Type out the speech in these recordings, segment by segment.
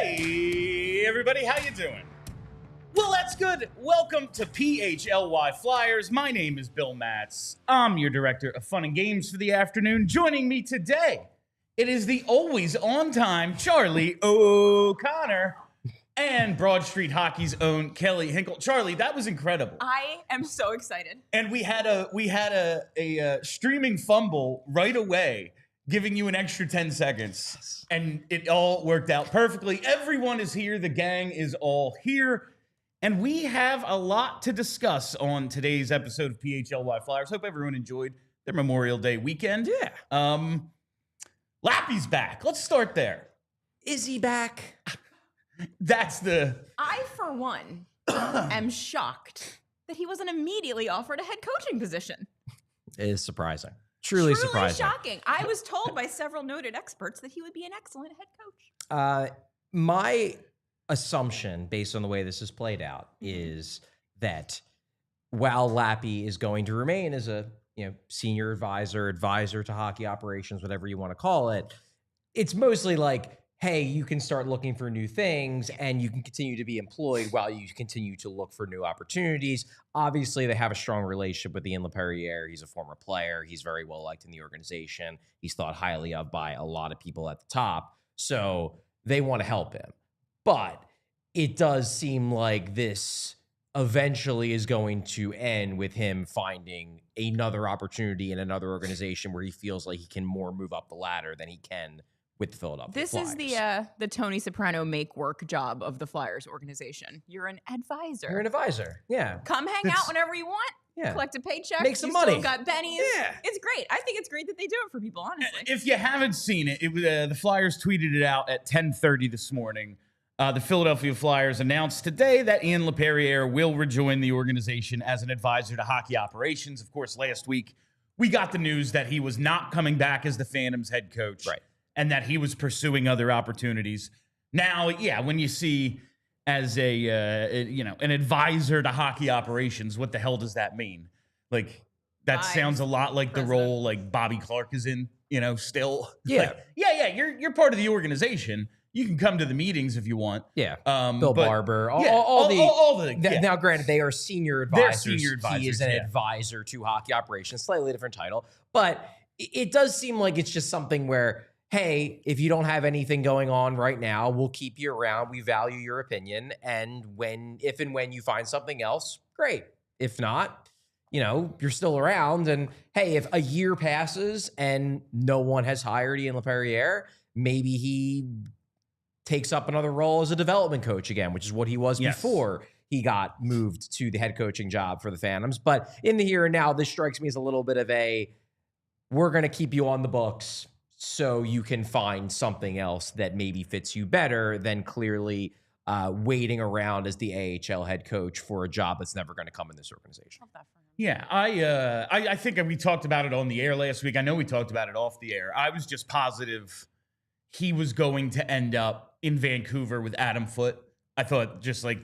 Hey, everybody, how you doing? Well, that's good. Welcome to PHLY Flyers. My name is Bill Matz. I'm your director of fun and games for the afternoon. Joining me today, it is the always on time Charlie O'Connor and Broad Street Hockey's own Kelly Hinkle. Charlie, that was incredible. I am so excited. And we had a streaming fumble right away, giving you an extra 10 seconds, and it all worked out perfectly. Everyone is here. The gang is all here. And we have a lot to discuss on today's episode of PHLY Flyers. Hope everyone enjoyed their Memorial Day weekend. Yeah. Lappy's back. Let's start there. Is he back? That's the... I, for one, am shocked that he wasn't immediately offered a head coaching position. It is surprising. Truly surprising. Shocking. I was told by several noted experts that he would be an excellent head coach. My assumption, based on the way this is played out, is that while Lappy is going to remain as a senior advisor to hockey operations, whatever you want to call it, it's mostly like, hey, you can start looking for new things and you can continue to be employed while you continue to look for new opportunities. Obviously, they have a strong relationship with Ian Laperriere. He's a former player. He's very well liked in the organization. He's thought highly of by a lot of people at the top. So they want to help him. But it does seem like this eventually is going to end with him finding another opportunity in another organization where he feels like he can more move up the ladder than he can with the Philadelphia Flyers. This is the Tony Soprano make work job of the Flyers organization. You're an advisor. You're an advisor. Yeah. Come hang out whenever you want. Yeah. Collect a paycheck. Make some you money. Still got bennies. Yeah. It's great. I think it's great that they do it for people, honestly. If you haven't seen it, the Flyers tweeted it out at 10:30 this morning. The Philadelphia Flyers announced today that Ian Laperriere will rejoin the organization as an advisor to hockey operations. Of course, last week, we got the news that he was not coming back as the Phantoms head coach. Right. And that he was pursuing other opportunities. Now, yeah, when you see as an advisor to hockey operations, what the hell does that mean? Like, that sounds a lot like the role like Bobby Clark is in, still. Yeah. Like, yeah, you're part of the organization. You can come to the meetings if you want. Yeah. Bill Barber. All the now, granted, they are senior advisors. They're senior advisors. He is an advisor to hockey operations, slightly different title. But it does seem like it's just something where, hey, if you don't have anything going on right now, we'll keep you around. We value your opinion. And if and when you find something else, great. If not, you're still around. And hey, if a year passes and no one has hired Ian Laperriere, maybe he takes up another role as a development coach again, which is what he was before he got moved to the head coaching job for the Phantoms. But in the here and now, this strikes me as a little bit of we're going to keep you on the books so you can find something else that maybe fits you better than clearly waiting around as the AHL head coach for a job that's never going to come in this organization. Yeah, I think we talked about it on the air last week. I know we talked about it off the air. I was just positive he was going to end up in Vancouver with Adam Foote. I thought just like,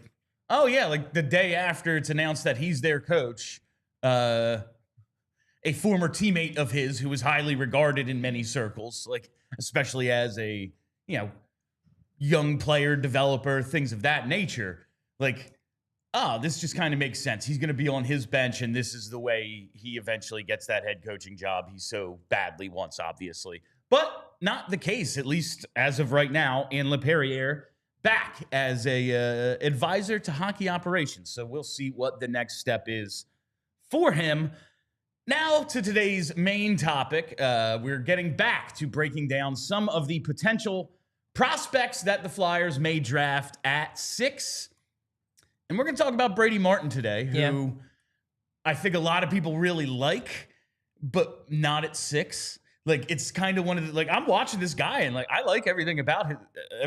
oh yeah, like the day after it's announced that he's their coach, a former teammate of his who was highly regarded in many circles, like especially as a, young player, developer, things of that nature. Like, oh, this just kind of makes sense. He's going to be on his bench, and this is the way he eventually gets that head coaching job he so badly wants, obviously. But not the case, at least as of right now, in Laperriere back as a advisor to hockey operations. So we'll see what the next step is for him. Now to today's main topic. We're getting back to breaking down some of the potential prospects that the Flyers may draft at 6. And we're going to talk about Brady Martin today, who I think a lot of people really like, but not at 6. Like, it's kind of one of the, like, I'm watching this guy and like, I like everything about him. I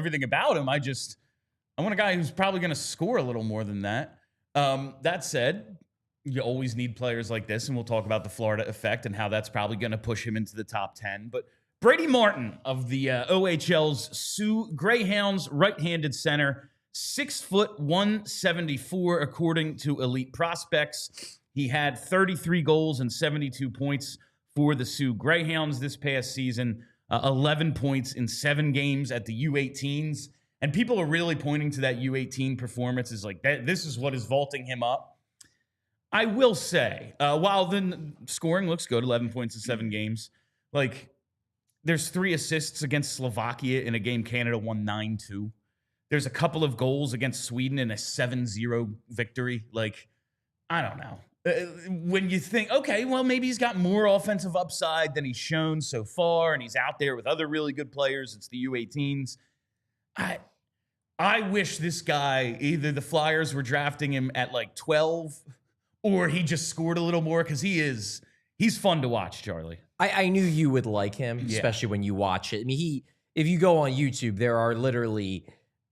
want a guy who's probably going to score a little more than that. That said, you always need players like this, and we'll talk about the Florida effect and how that's probably going to push him into the top 10. But Brady Martin of the OHL's Soo Greyhounds, right-handed center, 6', 174, according to Elite Prospects. He had 33 goals and 72 points for the Soo Greyhounds this past season, 11 points in 7 games at the U18s. And people are really pointing to that U18 performance as like, this is what is vaulting him up. I will say, while the scoring looks good, 11 points in 7 games, like there's 3 assists against Slovakia in a game Canada won 9-2. There's a couple of goals against Sweden in a 7-0 victory. Like, I don't know. When you think, okay, well, maybe he's got more offensive upside than he's shown so far, and he's out there with other really good players. It's the U18s. I wish this guy, either the Flyers were drafting him at like 12 or he just scored a little more, because he's fun to watch, Charlie. I knew you would like him, especially when you watch it. I mean, if you go on YouTube, there are literally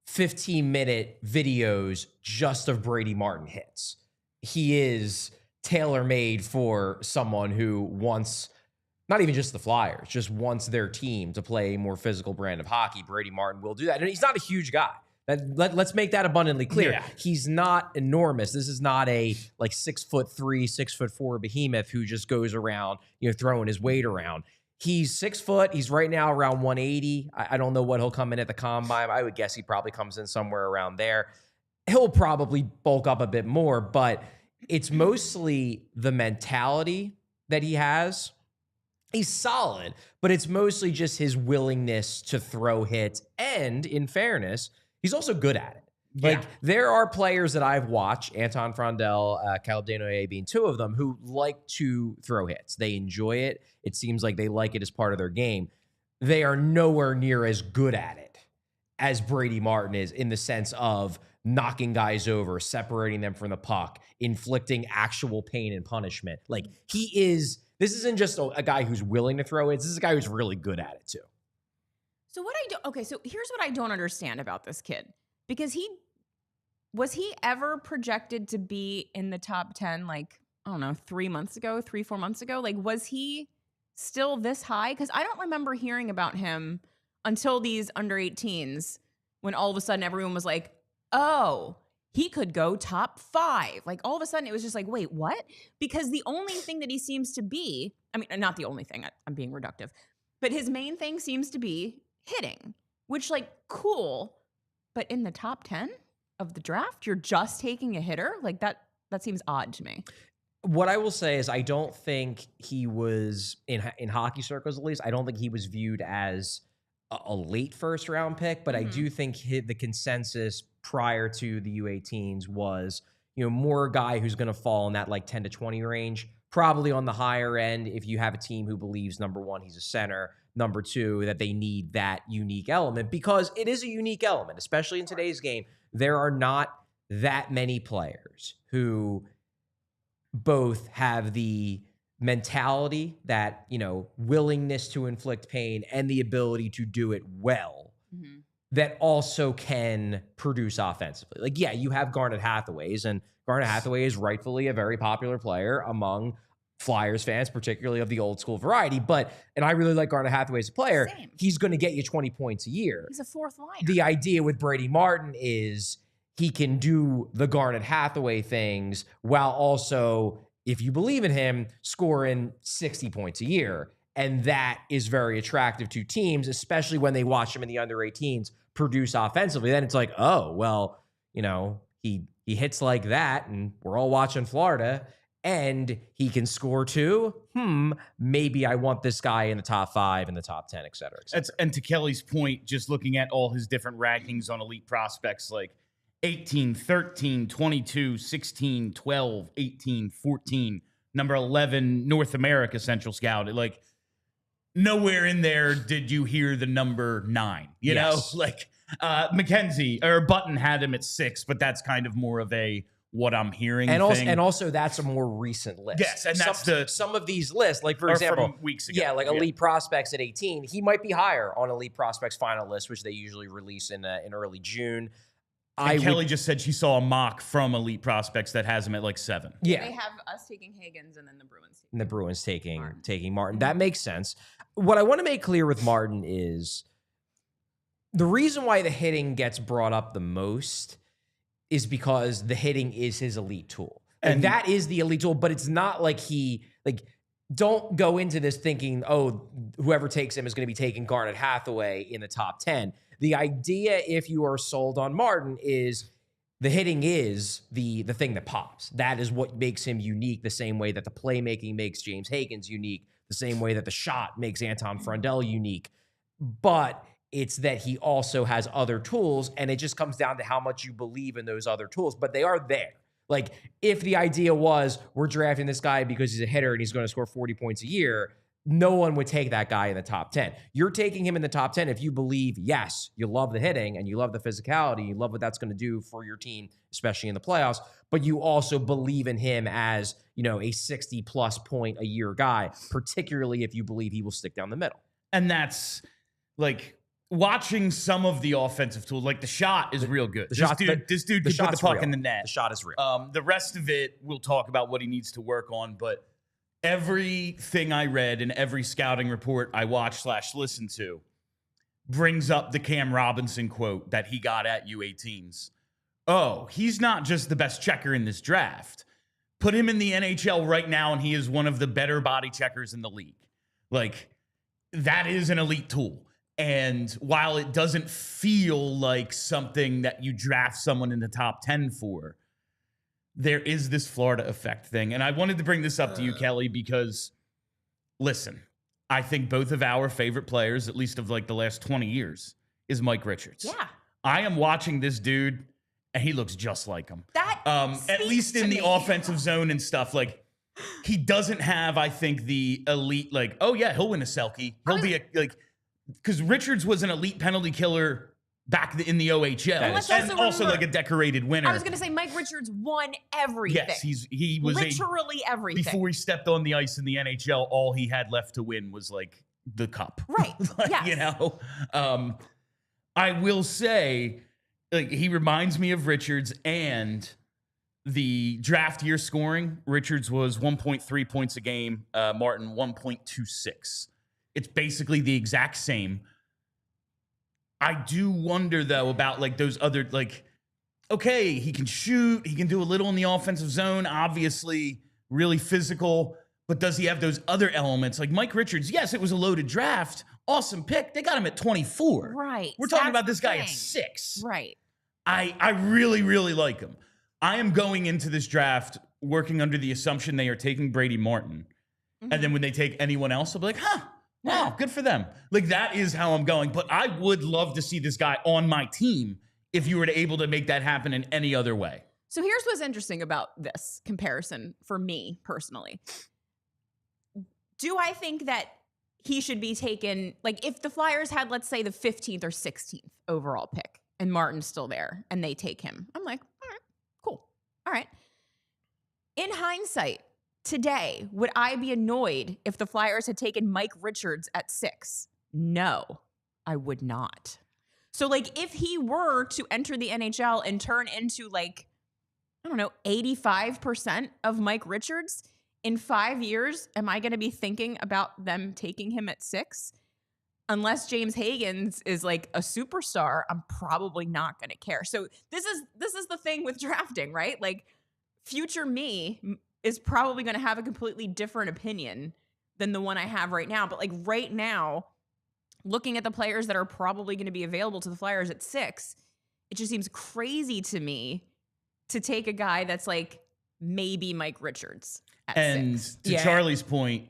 15-minute videos just of Brady Martin hits. He is tailor-made for someone who wants, not even just the Flyers, just wants their team to play a more physical brand of hockey. Brady Martin will do that. And he's not a huge guy. Let's make that abundantly clear. Yeah. He's not enormous. This is not a like 6'3", 6'4" behemoth who just goes around, throwing his weight around. He's 6 foot. He's right now around 180. I don't know what he'll come in at the combine. I would guess he probably comes in somewhere around there. He'll probably bulk up a bit more, but it's mostly the mentality that he has. He's solid, but it's mostly just his willingness to throw hits. And in fairness, he's also good at it. Like, there are players that I've watched, Anton Frondel, Caleb Desnoyers being 2 of them, who like to throw hits. They enjoy it. It seems like they like it as part of their game. They are nowhere near as good at it as Brady Martin is, in the sense of knocking guys over, separating them from the puck, inflicting actual pain and punishment. Like, this isn't just a guy who's willing to throw it. This is a guy who's really good at it too. So so here's what I don't understand about this kid. Because was he ever projected to be in the top 10, like, I don't know, 4 months ago? Like, was he still this high? Because I don't remember hearing about him until these under 18s, when all of a sudden everyone was like, oh, he could go top 5. Like, all of a sudden it was just like, wait, what? Because the only thing that he seems to be, I mean, not the only thing, I'm being reductive, but his main thing seems to be hitting, which, like, cool. But in the top 10 of the draft, you're just taking a hitter? Like, that seems odd to me. What I will say is, I don't think he was, in hockey circles at least, I don't think he was viewed as a late first round pick, but I do think the consensus prior to the U18s was, more a guy who's going to fall in that like 10 to 20 range, probably on the higher end if you have a team who believes, number one, he's a center, number two, that they need that unique element, because it is a unique element, especially in today's game. There are not that many players who both have the mentality, that, willingness to inflict pain, and the ability to do it well, that also can produce offensively. Like, yeah, you have Garnet Hathaways, and Garnet Hathaway is rightfully a very popular player among Flyers fans, particularly of the old school variety. And I really like Garnet Hathaway as a player. Same. He's going to get you 20 points a year. He's a 4th liner. The idea with Brady Martin is he can do the Garnet Hathaway things while also, if you believe in him, scoring 60 points a year. And that is very attractive to teams, especially when they watch him in the under 18s produce offensively. Then it's like, oh, well, he hits like that, and we're all watching Florida, and he can score too. Maybe I want this guy in the top 5, in the top 10, et cetera, et cetera. And to Kelly's point, just looking at all his different rankings on elite prospects, like 18, 13, 22, 16, 12, 18, 14, number 11, North America Central Scout. Like, nowhere in there did you hear the number 9, you know? Like, McKenzie or Button had him at 6, but that's kind of more of a what I'm hearing thing. And also that's a more recent list. Yes, and that's some of these lists, like, for example, from weeks ago. Yeah, like elite prospects at 18, he might be higher on elite prospects final list, which they usually release in early June. Kelly just said she saw a mock from Elite Prospects that has him at like 7. Yeah, they have us taking Higgins, and then the Bruins. And the Bruins taking Martin. That makes sense. What I want to make clear with Martin is the reason why the hitting gets brought up the most is because the hitting is his elite tool. And that is the elite tool, but it's not like don't go into this thinking, oh, whoever takes him is going to be taking Garnet Hathaway in the top 10. The idea, if you are sold on Martin, is the hitting is the thing that pops. That is what makes him unique, the same way that the playmaking makes James Higgins unique, the same way that the shot makes Anton Frondell unique. But it's that he also has other tools, and it just comes down to how much you believe in those other tools. But they are there. Like, if the idea was we're drafting this guy because he's a hitter and he's going to score 40 points a year, no one would take that guy in the top 10. You're taking him in the top 10 if you believe, yes, you love the hitting and you love the physicality, you love what that's going to do for your team, especially in the playoffs, but you also believe in him as, you know, a 60-plus point a year guy, particularly if you believe he will stick down the middle. And that's, like, watching some of the offensive tools, like the shot is real good. This dude can put the puck in the net. The shot is real. The rest of it, we'll talk about what he needs to work on, but everything I read and every scouting report I watched/listened to brings up the Cam Robinson quote that he got at U18s. Oh, he's not just the best checker in this draft. Put him in the NHL right now, and he is one of the better body checkers in the league. Like, that is an elite tool. And while it doesn't feel like something that you draft someone in the top 10 for, there is this Florida effect thing. And I wanted to bring this up to you, Kelly, because, listen, I think both of our favorite players, at least of like the last 20 years, is Mike Richards. Yeah. I am watching this dude, and he looks just like him. That at least in the offensive zone and stuff. Like, he doesn't have, I think, the elite, like, oh, yeah, he'll win a Selke. He'll be because Richards was an elite penalty killer back in the OHL, and also like a decorated winner. I was going to say Mike Richards won everything. Yes, he was literally everything. Before he stepped on the ice in the NHL, all he had left to win was like the cup. Right. Like, yes. You know, I will say, like, he reminds me of Richards, and the draft year scoring, Richards was 1.3 points a game, Martin 1.26. It's basically the exact same. I do wonder, though, about like those other, like, okay, he can shoot, he can do a little in the offensive zone, obviously really physical, but does he have those other elements? Like Mike Richards, yes, it was a loaded draft, awesome pick. They got him at 24. Right. We're talking about this guy at 6. Right. I really, really like him. I am going into this draft working under the assumption they are taking Brady Martin. Mm-hmm. And then when they take anyone else, I'll be like, huh. Wow, good for them. Like, that is how I'm going. But I would love to see this guy on my team if you were able to make that happen in any other way. So here's what's interesting about this comparison for me personally. Do I think that he should be taken, like, if the Flyers had, let's say, the 15th or 16th overall pick and Martin's still there and they take him, I'm like, all right, cool. All right. In hindsight, today, would I be annoyed if the Flyers had taken Mike Richards at 6? No, I would not. So, like, if he were to enter the NHL and turn into, like, I don't know, 85% of Mike Richards, in 5 years, am I going to be thinking about them taking him at 6? Unless James Higgins is, like, a superstar, I'm probably not going to care. So this is the thing with drafting, right? Like, future me is probably going to have a completely different opinion than the one I have right now. But like right now, looking at the players that are probably going to be available to the Flyers at 6, it just seems crazy to me to take a guy that's like maybe Mike Richards at 6. To Charlie's point,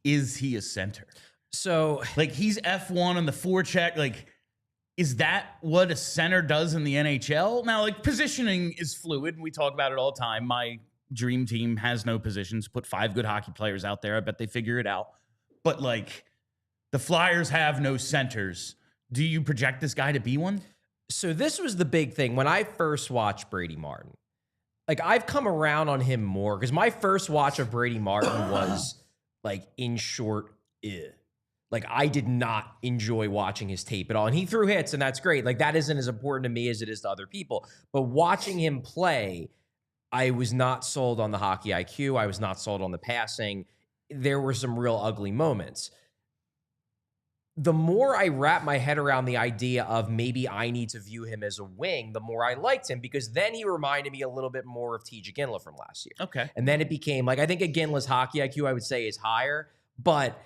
is he a center? So, like, he's F1 on the forecheck. Like, is that what a center does in the NHL? Now, like, positioning is fluid. We talk about it all the time. My dream team has no positions. Put 5 good hockey players out there. I bet they figure it out. But, like, the Flyers have no centers. Do you project this guy to be one? So this was the big thing. When I first watched Brady Martin, like, I've come around on him more because my first watch of Brady Martin was, like, in short, like, I did not enjoy watching his tape at all. And he threw hits, and that's great. Like, that isn't as important to me as it is to other people. But watching him play, I was not sold on the hockey IQ. I was not sold on the passing. There were some real ugly moments. The more I wrap my head around the idea of maybe I need to view him as a wing, the more I liked him, because then he reminded me a little bit more of TJ Ginla from last year. Okay. And then it became, like, I think Ginla's hockey IQ, I would say, is higher, but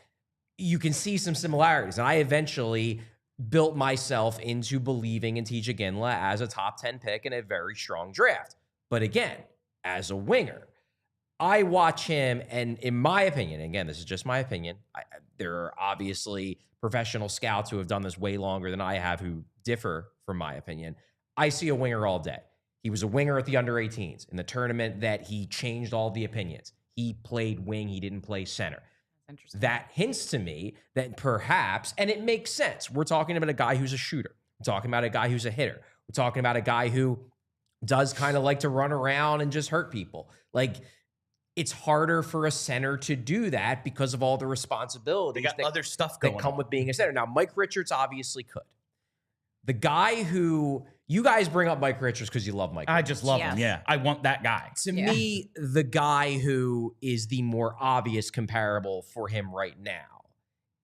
you can see some similarities. And I eventually built myself into believing in TJ Ginla as a top 10 pick in a very strong draft. But again, as a winger, I watch him, and in my opinion, again, this is just my opinion, there are obviously professional scouts who have done this way longer than I have who differ from my opinion. I see a winger all day. He was a winger at the under-18s in the tournament that he changed all the opinions. He played wing. He didn't play center. Interesting. That hints to me that perhaps, and it makes sense, we're talking about a guy who's a shooter. We're talking about a guy who's a hitter. We're talking about a guy who does kind of like to run around and just hurt people. Like, it's harder for a center to do that because of all the responsibilities They got other stuff going that come on with being a center. Now, Mike Richards obviously could. The guy who, you guys bring up Mike Richards because you love Mike I Richards. just love Yes. him. Yeah. I want that guy. To me, the guy who is the more obvious comparable for him right now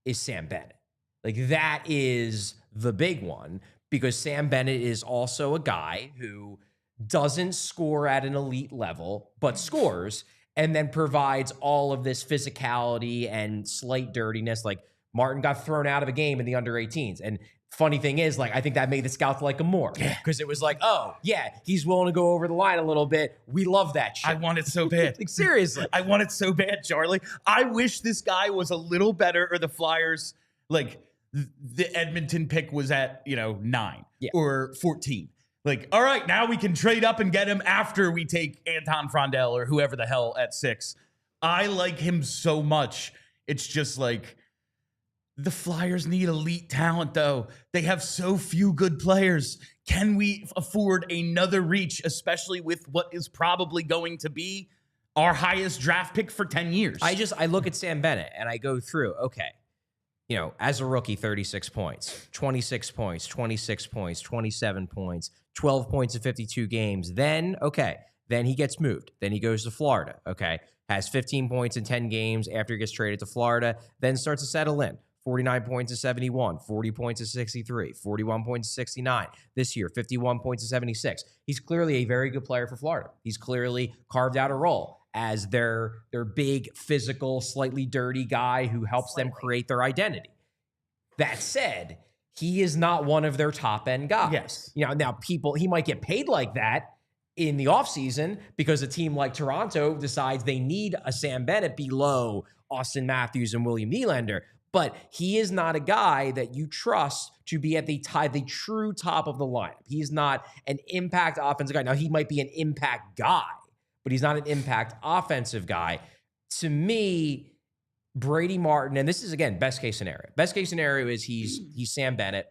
is Sam Bennett. Like, that is the big one because Sam Bennett is also a guy who doesn't score at an elite level, but scores and then provides all of this physicality and slight dirtiness. Like, Martin got thrown out of a game in the under-18s. And funny thing is, like, I think that made the scouts like him more because it was like, oh, yeah, he's willing to go over the line a little bit. We love that shit. I want it so bad. Like, seriously. I want it so bad, Charlie. I wish this guy was a little better, or the Flyers, like, the Edmonton pick was at, 9 or 14. Like, all right, now we can trade up and get him after we take Anton Frondel or whoever the hell at 6. I like him so much. It's just like, the Flyers need elite talent, though. They have so few good players. Can we afford another reach, especially with what is probably going to be our highest draft pick for 10 years? I look at Sam Bennett and I go through, okay, as a rookie, 36 points, 26 points, 26 points, 27 points, 12 points in 52 games. Then he gets moved. Then he goes to Florida, has 15 points in 10 games after he gets traded to Florida, then starts to settle in. 49 points to 71, 40 points to 63, 41 points to 69. This year, 51 points to 76. He's clearly a very good player for Florida. He's clearly carved out a role as their big, physical, slightly dirty guy who helps them create their identity. That said, he is not one of their top-end guys. Yes. Now he might get paid like that in the offseason because a team like Toronto decides they need a Sam Bennett below Austin Matthews and William Nylander. But he is not a guy that you trust to be at the true top of the lineup. He's not an impact offensive guy. Now, he might be an impact guy, but he's not an impact offensive guy. To me, Brady Martin, and this is, again, best case scenario. Best case scenario is he's Sam Bennett.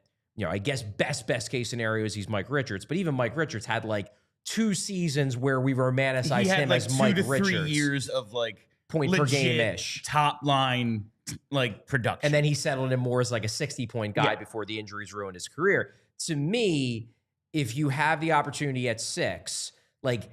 I guess best case scenario is he's Mike Richards. But even Mike Richards had like 2 seasons where we romanticized him like as Mike 2 to 3 Richards. years of like point per game-ish. Top line like production. And then he settled in more as like a 60-point guy before the injuries ruined his career. To me, if you have the opportunity at 6, like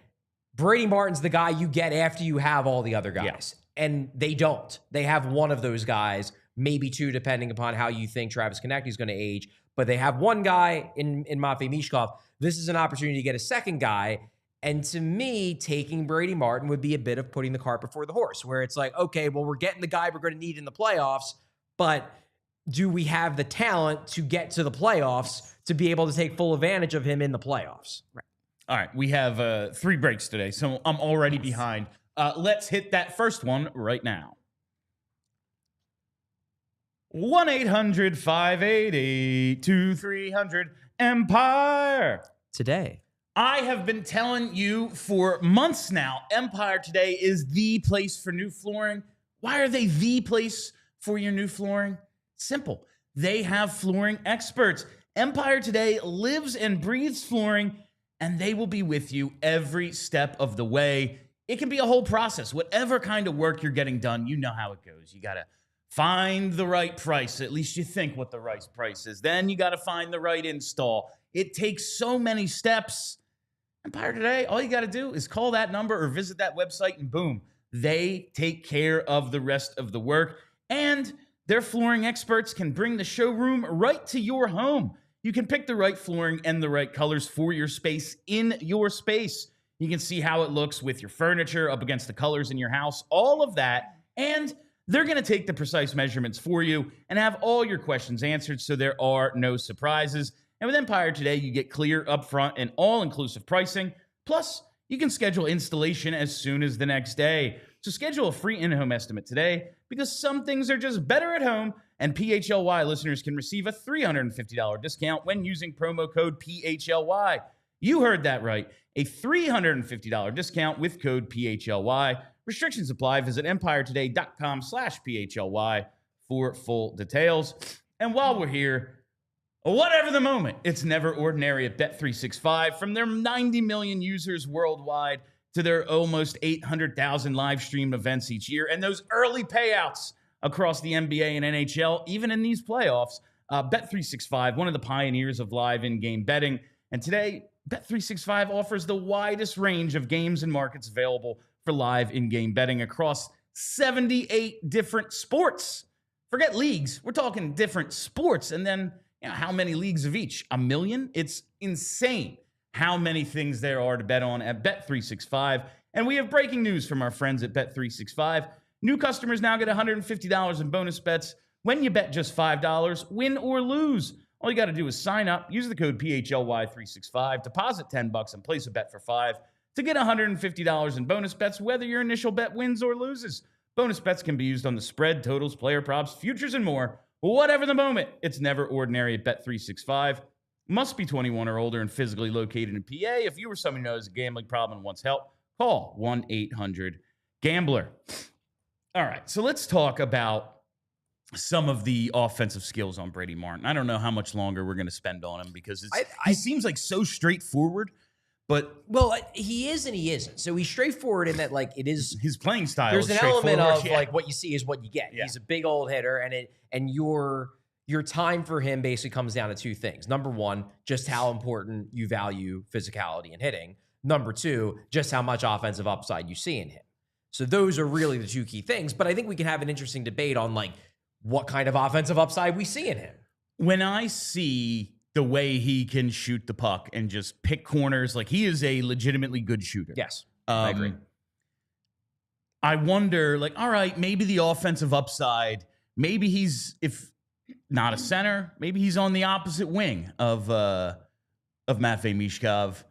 Brady Martin's the guy you get after you have all the other guys. And they don't. They have one of those guys, maybe 2, depending upon how you think Travis Konecny is going to age. But they have one guy in Matvei Michkov. This is an opportunity to get a second guy. And to me, taking Brady Martin would be a bit of putting the cart before the horse, where it's like, okay, well, we're getting the guy we're going to need in the playoffs, but do we have the talent to get to the playoffs to be able to take full advantage of him in the playoffs? Right. All right, we have 3 breaks today, so I'm already behind. Let's hit that first one right now. 1-800-588-2300 Empire. Today. I have been telling you for months now, Empire Today is the place for new flooring. Why are they the place for your new flooring? Simple. They have flooring experts. Empire Today lives and breathes flooring, and they will be with you every step of the way. It can be a whole process. Whatever kind of work you're getting done, you know how it goes. You got to find the right price. At least you think what the right price is. Then you got to find the right install. It takes so many steps. Empire Today, all you got to do is call that number or visit that website, and boom, they take care of the rest of the work. And their flooring experts can bring the showroom right to your home. You can pick the right flooring and the right colors for your space in your space. You can see how it looks with your furniture up against the colors in your house, all of that. And They're going to take the precise measurements for you and have all your questions answered so there are no surprises. And with Empire Today, you get clear, upfront, and all-inclusive pricing. Plus, you can schedule installation as soon as the next day. So schedule a free in-home estimate today because some things are just better at home, and PHLY listeners can receive a $350 discount when using promo code PHLY. You heard that right. A $350 discount with code PHLY. Restrictions apply. Visit empiretoday.com/PHLY for full details. And while we're here, whatever the moment, it's never ordinary at Bet365. From their 90 million users worldwide to their almost 800,000 live streamed events each year, and those early payouts across the NBA and NHL, even in these playoffs, Bet365, one of the pioneers of live in-game betting. And today, Bet365 offers the widest range of games and markets available for live in-game betting across 78 different sports. Forget leagues. We're talking different sports. And then, how many leagues of each? 1 million? It's insane how many things there are to bet on at Bet365. And we have breaking news from our friends at Bet365. New customers now get $150 in bonus bets when you bet just $5, win or lose. All you got to do is sign up, use the code PHLY365, deposit $10 and place a bet for $5 to get $150 in bonus bets, whether your initial bet wins or loses. Bonus bets can be used on the spread, totals, player props, futures, and more. Whatever the moment, it's never ordinary at Bet365. Must be 21 or older and physically located in PA. If you or someone who knows a gambling problem and wants help, call 1-800-GAMBLER. All right, so let's talk about some of the offensive skills on Brady Martin. I don't know how much longer we're going to spend on him because he seems like so straightforward, but he is and he isn't. So he's straightforward in that, like, it is his playing style. There's is an element of yeah. like what you see is what you get. Yeah. He's a big old hitter, and your time for him basically comes down to two things. Number one, just how important you value physicality and hitting. Number two, just how much offensive upside you see in him. So those are really the two key things. But I think we can have an interesting debate on like what kind of offensive upside we see in him. When I see the way he can shoot the puck and just pick corners, like he is a legitimately good shooter. Yes, I agree. I wonder, like, all right, maybe the offensive upside, maybe he's, if not a center, maybe he's on the opposite wing of Matvei Michkov.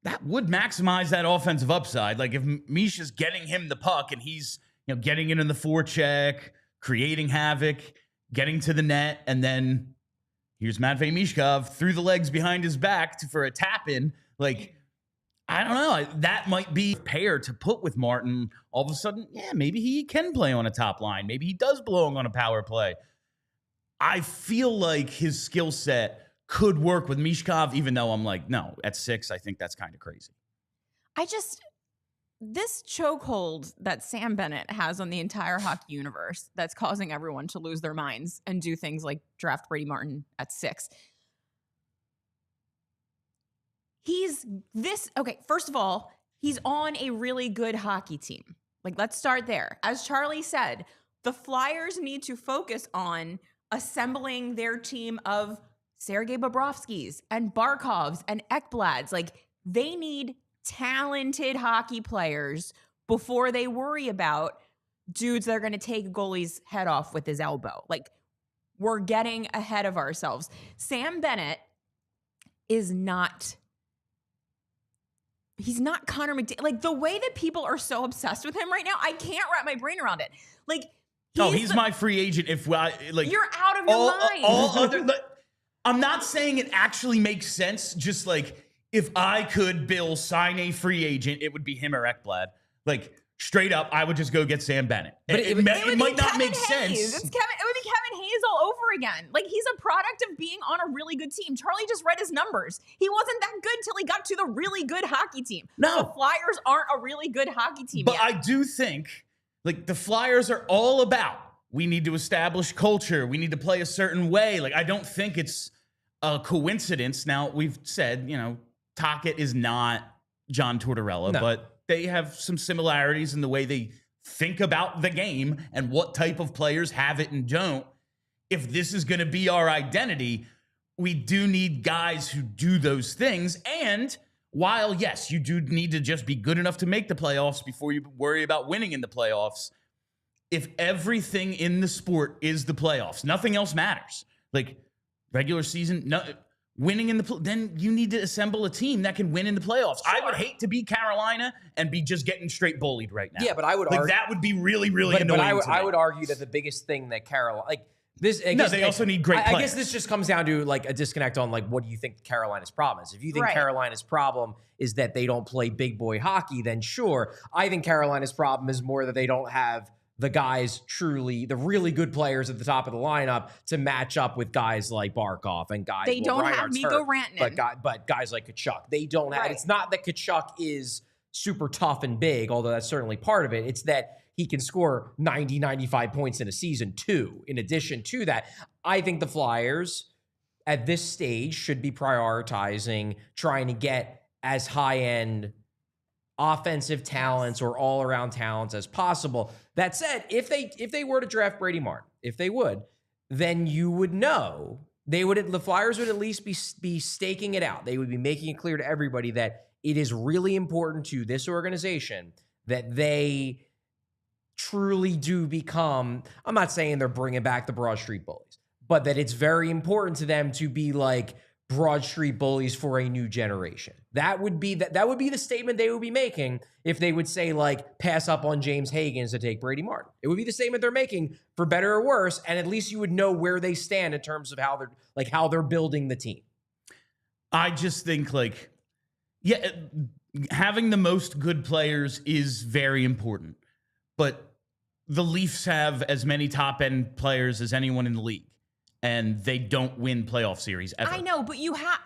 That would maximize that offensive upside. Like if Misha's getting him the puck and he's, getting it in the forecheck, creating havoc, getting to the net, and then here's Matvei Michkov through the legs behind his back for a tap in. Like, I don't know. That might be a pair to put with Martin. All of a sudden, maybe he can play on a top line. Maybe he does belong on a power play. I feel like his skill set could work with Michkov, even though I'm like, no, at 6, I think that's kind of crazy. This chokehold that Sam Bennett has on the entire hockey universe that's causing everyone to lose their minds and do things like draft Brady Martin at 6. First of all, he's on a really good hockey team. Like, let's start there. As Charlie said, the Flyers need to focus on assembling their team of Sergei Bobrovskys and Barkovs and Ekblads. Like, they need talented hockey players before they worry about dudes that are going to take a goalie's head off with his elbow. Like, we're getting ahead of ourselves. Sam Bennett is not... He's not Connor McDavid. Like, the way that people are so obsessed with him right now, I can't wrap my brain around it. Like, he's my free agent. If you're out of your mind. I'm not saying it actually makes sense. Just like, if I could, Bill, sign a free agent, it would be him or Ekblad. Like, straight up, I would just go get Sam Bennett. But it might not make sense. It would be Kevin Hayes all over again. Like, he's a product of being on a really good team. Charlie just read his numbers. He wasn't that good till he got to the really good hockey team. No. The Flyers aren't a really good hockey team But yet. I do think, like, the Flyers are all about, we need to establish culture. We need to play a certain way. Like, I don't think it's a coincidence. Now, we've said, Tocchet is not John Tortorella, but they have some similarities in the way they think about the game and what type of players have it and don't. If this is going to be our identity, we do need guys who do those things. And while, yes, you do need to just be good enough to make the playoffs before you worry about winning in the playoffs, if everything in the sport is the playoffs, nothing else matters. Like regular season, winning in then you need to assemble a team that can win in the playoffs. Sure. I would hate to be Carolina and be just getting straight bullied right now. Yeah, but I would argue that would be really, really annoying. But I would argue that the biggest thing that Carolina, like this, they also need great players. I guess this just comes down to like a disconnect on like, what do you think Carolina's problem is? If you think Carolina's problem is that they don't play big boy hockey, then sure. I think Carolina's problem is more that they don't have the guys truly, the really good players at the top of the lineup to match up with guys like Barkov and guys. They don't have Mikko Rantanen. But guys like Tkachuk, they don't have, it's not that Tkachuk is super tough and big, although that's certainly part of it. It's that he can score 90, 95 points in a season too. In addition to that, I think the Flyers at this stage should be prioritizing trying to get as high-end offensive talents or all-around talents as possible. That said, if they were to draft Brady Martin, if they would, then you would know the Flyers would at least be staking it out. They would be making it clear to everybody that it is really important to this organization that they truly do become, I'm not saying they're bringing back the Broad Street Bullies, but that it's very important to them to be like Broad Street Bullies for a new generation. That would be the statement they would be making if they would say like pass up on James Hagens to take Brady Martin. It would be the statement they're making for better or worse, and at least you would know where they stand in terms of how they're building the team. I just think like having the most good players is very important. But the Leafs have as many top-end players as anyone in the league, and they don't win playoff series ever. I know, but you can't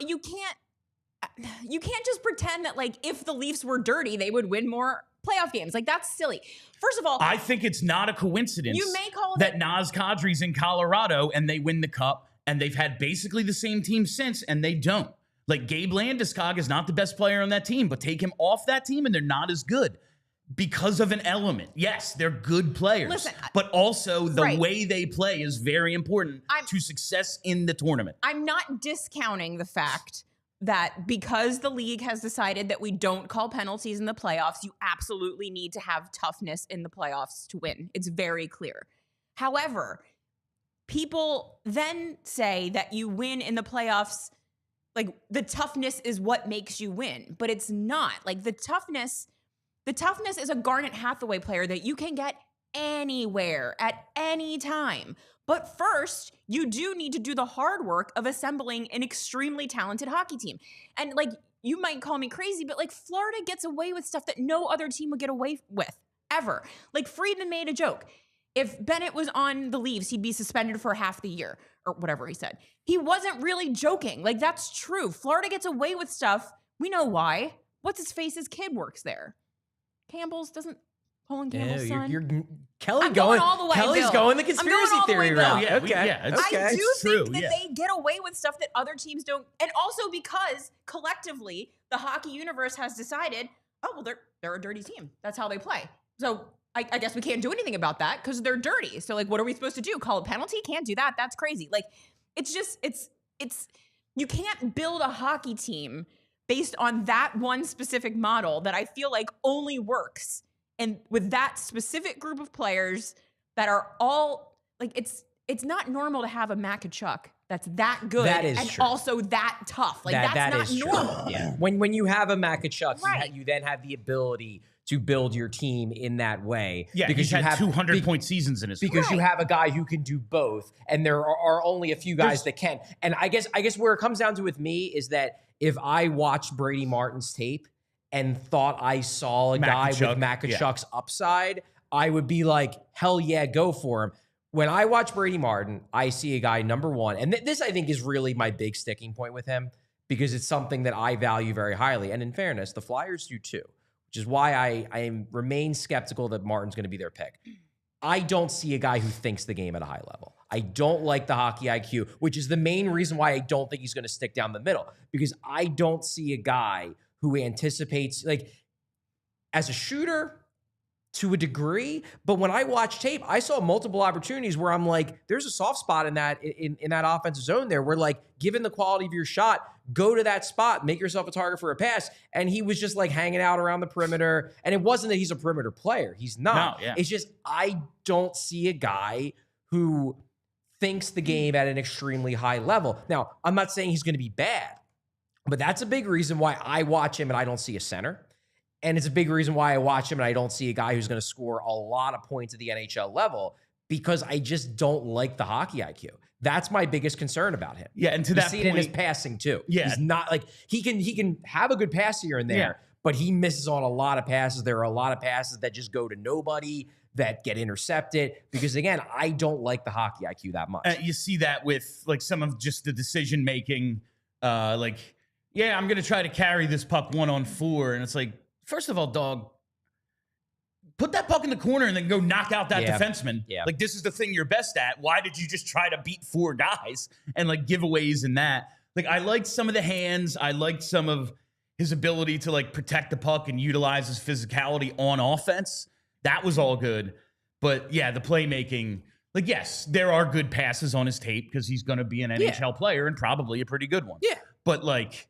just pretend that like if the Leafs were dirty, they would win more playoff games. Like that's silly. First of all, I think it's not a coincidence you may call that Naz Kadri's in Colorado and they win the cup, and they've had basically the same team since, and they don't. Like Gabe Landeskog is not the best player on that team, but take him off that team and they're not as good. Because of an element. Yes, they're good players. But also the way they play is very important to success in the tournament. I'm not discounting the fact that because the league has decided that we don't call penalties in the playoffs, you absolutely need to have toughness in the playoffs to win. It's very clear. However, people then say that you win in the playoffs, like the toughness is what makes you win. But it's not. Like the toughness is a Garnet Hathaway player that you can get anywhere at any time. But first, you do need to do the hard work of assembling an extremely talented hockey team. And like, you might call me crazy, but like Florida gets away with stuff that no other team would get away with ever. Like Friedman made a joke. If Bennett was on the Leafs, he'd be suspended for half the year or whatever he said. He wasn't really joking. Like that's true. Florida gets away with stuff. We know why. What's his face's kid works there. Campbell's doesn't Colin Campbell's son. Kelly's going all the way. Kelly's going the conspiracy theory route. Yeah, I do true, think that they get away with stuff that other teams don't, and also because collectively the hockey universe has decided, oh well, they're a dirty team. That's how they play. So I guess we can't do anything about that because they're dirty. So like, what are we supposed to do? Call a penalty? Can't do that. That's crazy. Like, it's just it's you can't build a hockey team based on that one specific model that I feel like only works. And with that specific group of players that are all like, it's not normal to have a Matt Tkachuk that's that good and true. Also that tough. Like that's not normal. Yeah. When you have a Matt Tkachuk, you then have the ability to build your team in that way. Yeah, because you have 200-point seasons in his career. Because you have a guy who can do both, and there are only a few guys that can. And I guess where it comes down to with me is that if I watched Brady Martin's tape and thought I saw a guy with Matt Tkachuk's upside, I would be like, hell yeah, go for him. When I watch Brady Martin, I see a guy, number one, and this I think is really my big sticking point with him because it's something that I value very highly. And in fairness, the Flyers do too, which is why I remain skeptical that Martin's going to be their pick. I don't see a guy who thinks the game at a high level. I don't like the hockey IQ, which is the main reason why I don't think he's going to stick down the middle, because I don't see a guy who anticipates, like, as a shooter, to a degree, but when I watched tape, I saw multiple opportunities where I'm like, there's a soft spot in that offensive zone there where, like, given the quality of your shot, go to that spot, make yourself a target for a pass. And he was just like hanging out around the perimeter. And it wasn't that he's a perimeter player. He's not. No, yeah. It's just I don't see a guy who thinks the game at an extremely high level. Now, I'm not saying he's going to be bad, but that's a big reason why I watch him and I don't see a center. And it's a big reason why I watch him and I don't see a guy who's going to score a lot of points at the NHL level, because I just don't like the hockey IQ. That's my biggest concern about him. Yeah, and to you that see point, it in his passing too. Yeah. He's not like he can have a good pass here and there, Yeah. but he misses on a lot of passes. There are a lot of passes that just go to nobody, that get intercepted, because again, I don't like the hockey IQ that much. you see that with like some of just the decision making, like, yeah, I'm gonna try to carry this puck 1-on-4, and it's like, first of all, dog, put that puck in the corner and then go knock out that defenseman. Yeah. Like, this is the thing you're best at. Why did you just try to beat 4 guys and like giveaways in that? Like, I liked some of the hands. I liked some of his ability to like protect the puck and utilize his physicality on offense. That was all good. But yeah, the playmaking, like, yes, there are good passes on his tape because he's going to be an NHL player and probably a pretty good one. Yeah. But like,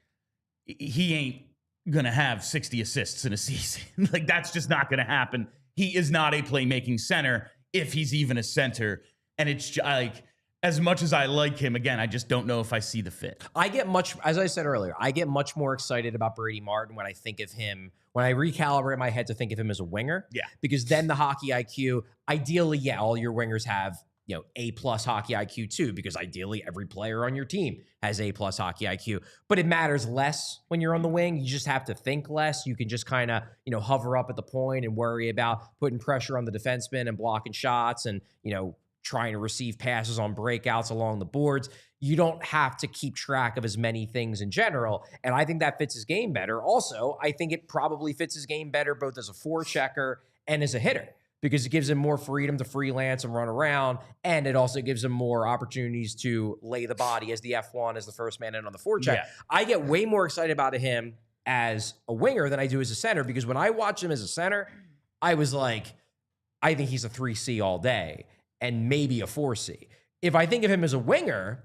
he ain't going to have 60 assists in a season. Like, that's just not going to happen. He is not a playmaking center, if he's even a center. And it's like, as much as I like him, again, I just don't know if I see the fit. I get much, as I said earlier, I get much more excited about Brady Martin when I think of him, when I recalibrate my head to think of him as a winger. Yeah. Because then the hockey IQ, ideally, yeah, all your wingers have, you know, A+ hockey IQ too, because ideally every player on your team has A+ hockey IQ. But it matters less when you're on the wing. You just have to think less. You can just kind of, you know, hover up at the point and worry about putting pressure on the defenseman and blocking shots and, you know, trying to receive passes on breakouts along the boards. You don't have to keep track of as many things in general. And I think that fits his game better. Also, I think it probably fits his game better both as a forechecker and as a hitter, because it gives him more freedom to freelance and run around. And it also gives him more opportunities to lay the body as the F1, as the first man in on the forecheck. Yeah. I get way more excited about him as a winger than I do as a center, because when I watch him as a center, I was like, I think he's a 3C all day and maybe a 4C. If I think of him as a winger,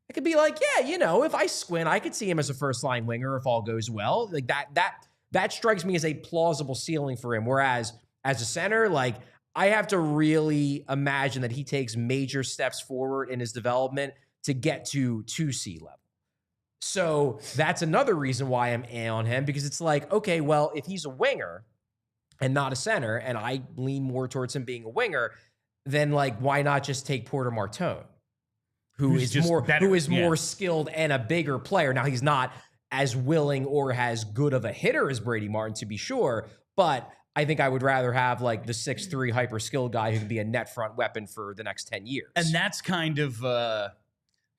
I could be like, yeah, you know, if I squint, I could see him as a first-line winger if all goes well. Like that strikes me as a plausible ceiling for him. Whereas as a center, like, I have to really imagine that he takes major steps forward in his development to get to 2C level. So that's another reason why I'm A on him, because it's like, okay, well, if he's a winger and not a center, and I lean more towards him being a winger, then like, why not just take Porter Martone, who is more skilled and a bigger player? Now, he's not as willing or as good of a hitter as Brady Martin, to be sure, but I think I would rather have like the 6'3" hyper skilled guy who can be a net front weapon for the next 10 years. And that's kind of the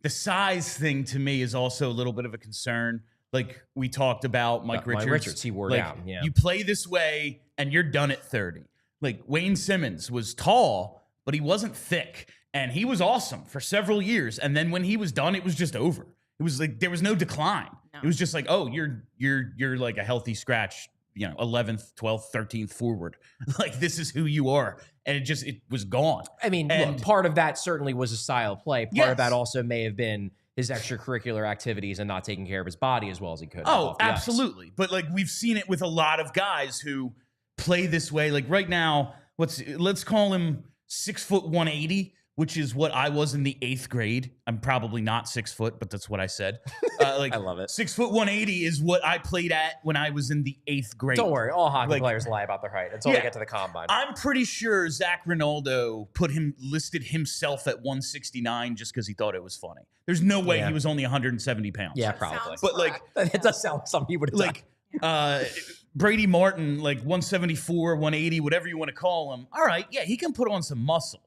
size thing to me is also a little bit of a concern. Like we talked about Mike Richards. He wore like, down. Yeah. You play this way and you're done at 30. Like Wayne Simmons was tall, but he wasn't thick. And he was awesome for several years. And then when he was done, it was just over. It was like there was no decline. No. It was just like, oh, you're like a healthy scratch, you know, 11th, 12th, 13th forward. Like, this is who you are. And it was gone. I mean, look, part of that certainly was a style of play. Part of that also may have been his extracurricular activities and not taking care of his body as well as he could. Oh, absolutely. But like, we've seen it with a lot of guys who play this way. Like right now, let's call him 6'180", which is what I was in the 8th grade. I'm probably not 6 foot, but that's what I said. Like, I love it. 6'180" is what I played at when I was in the 8th grade. Don't worry, all hockey players lie about their height until they get to the combine. I'm pretty sure Zach Rinaldo listed himself at 169 just because he thought it was funny. There's no way he was only 170 pounds. Yeah, probably. But like, it does sound like something he would have done. Brady Martin, like 174, 180, whatever you want to call him. All right, yeah, he can put on some muscle.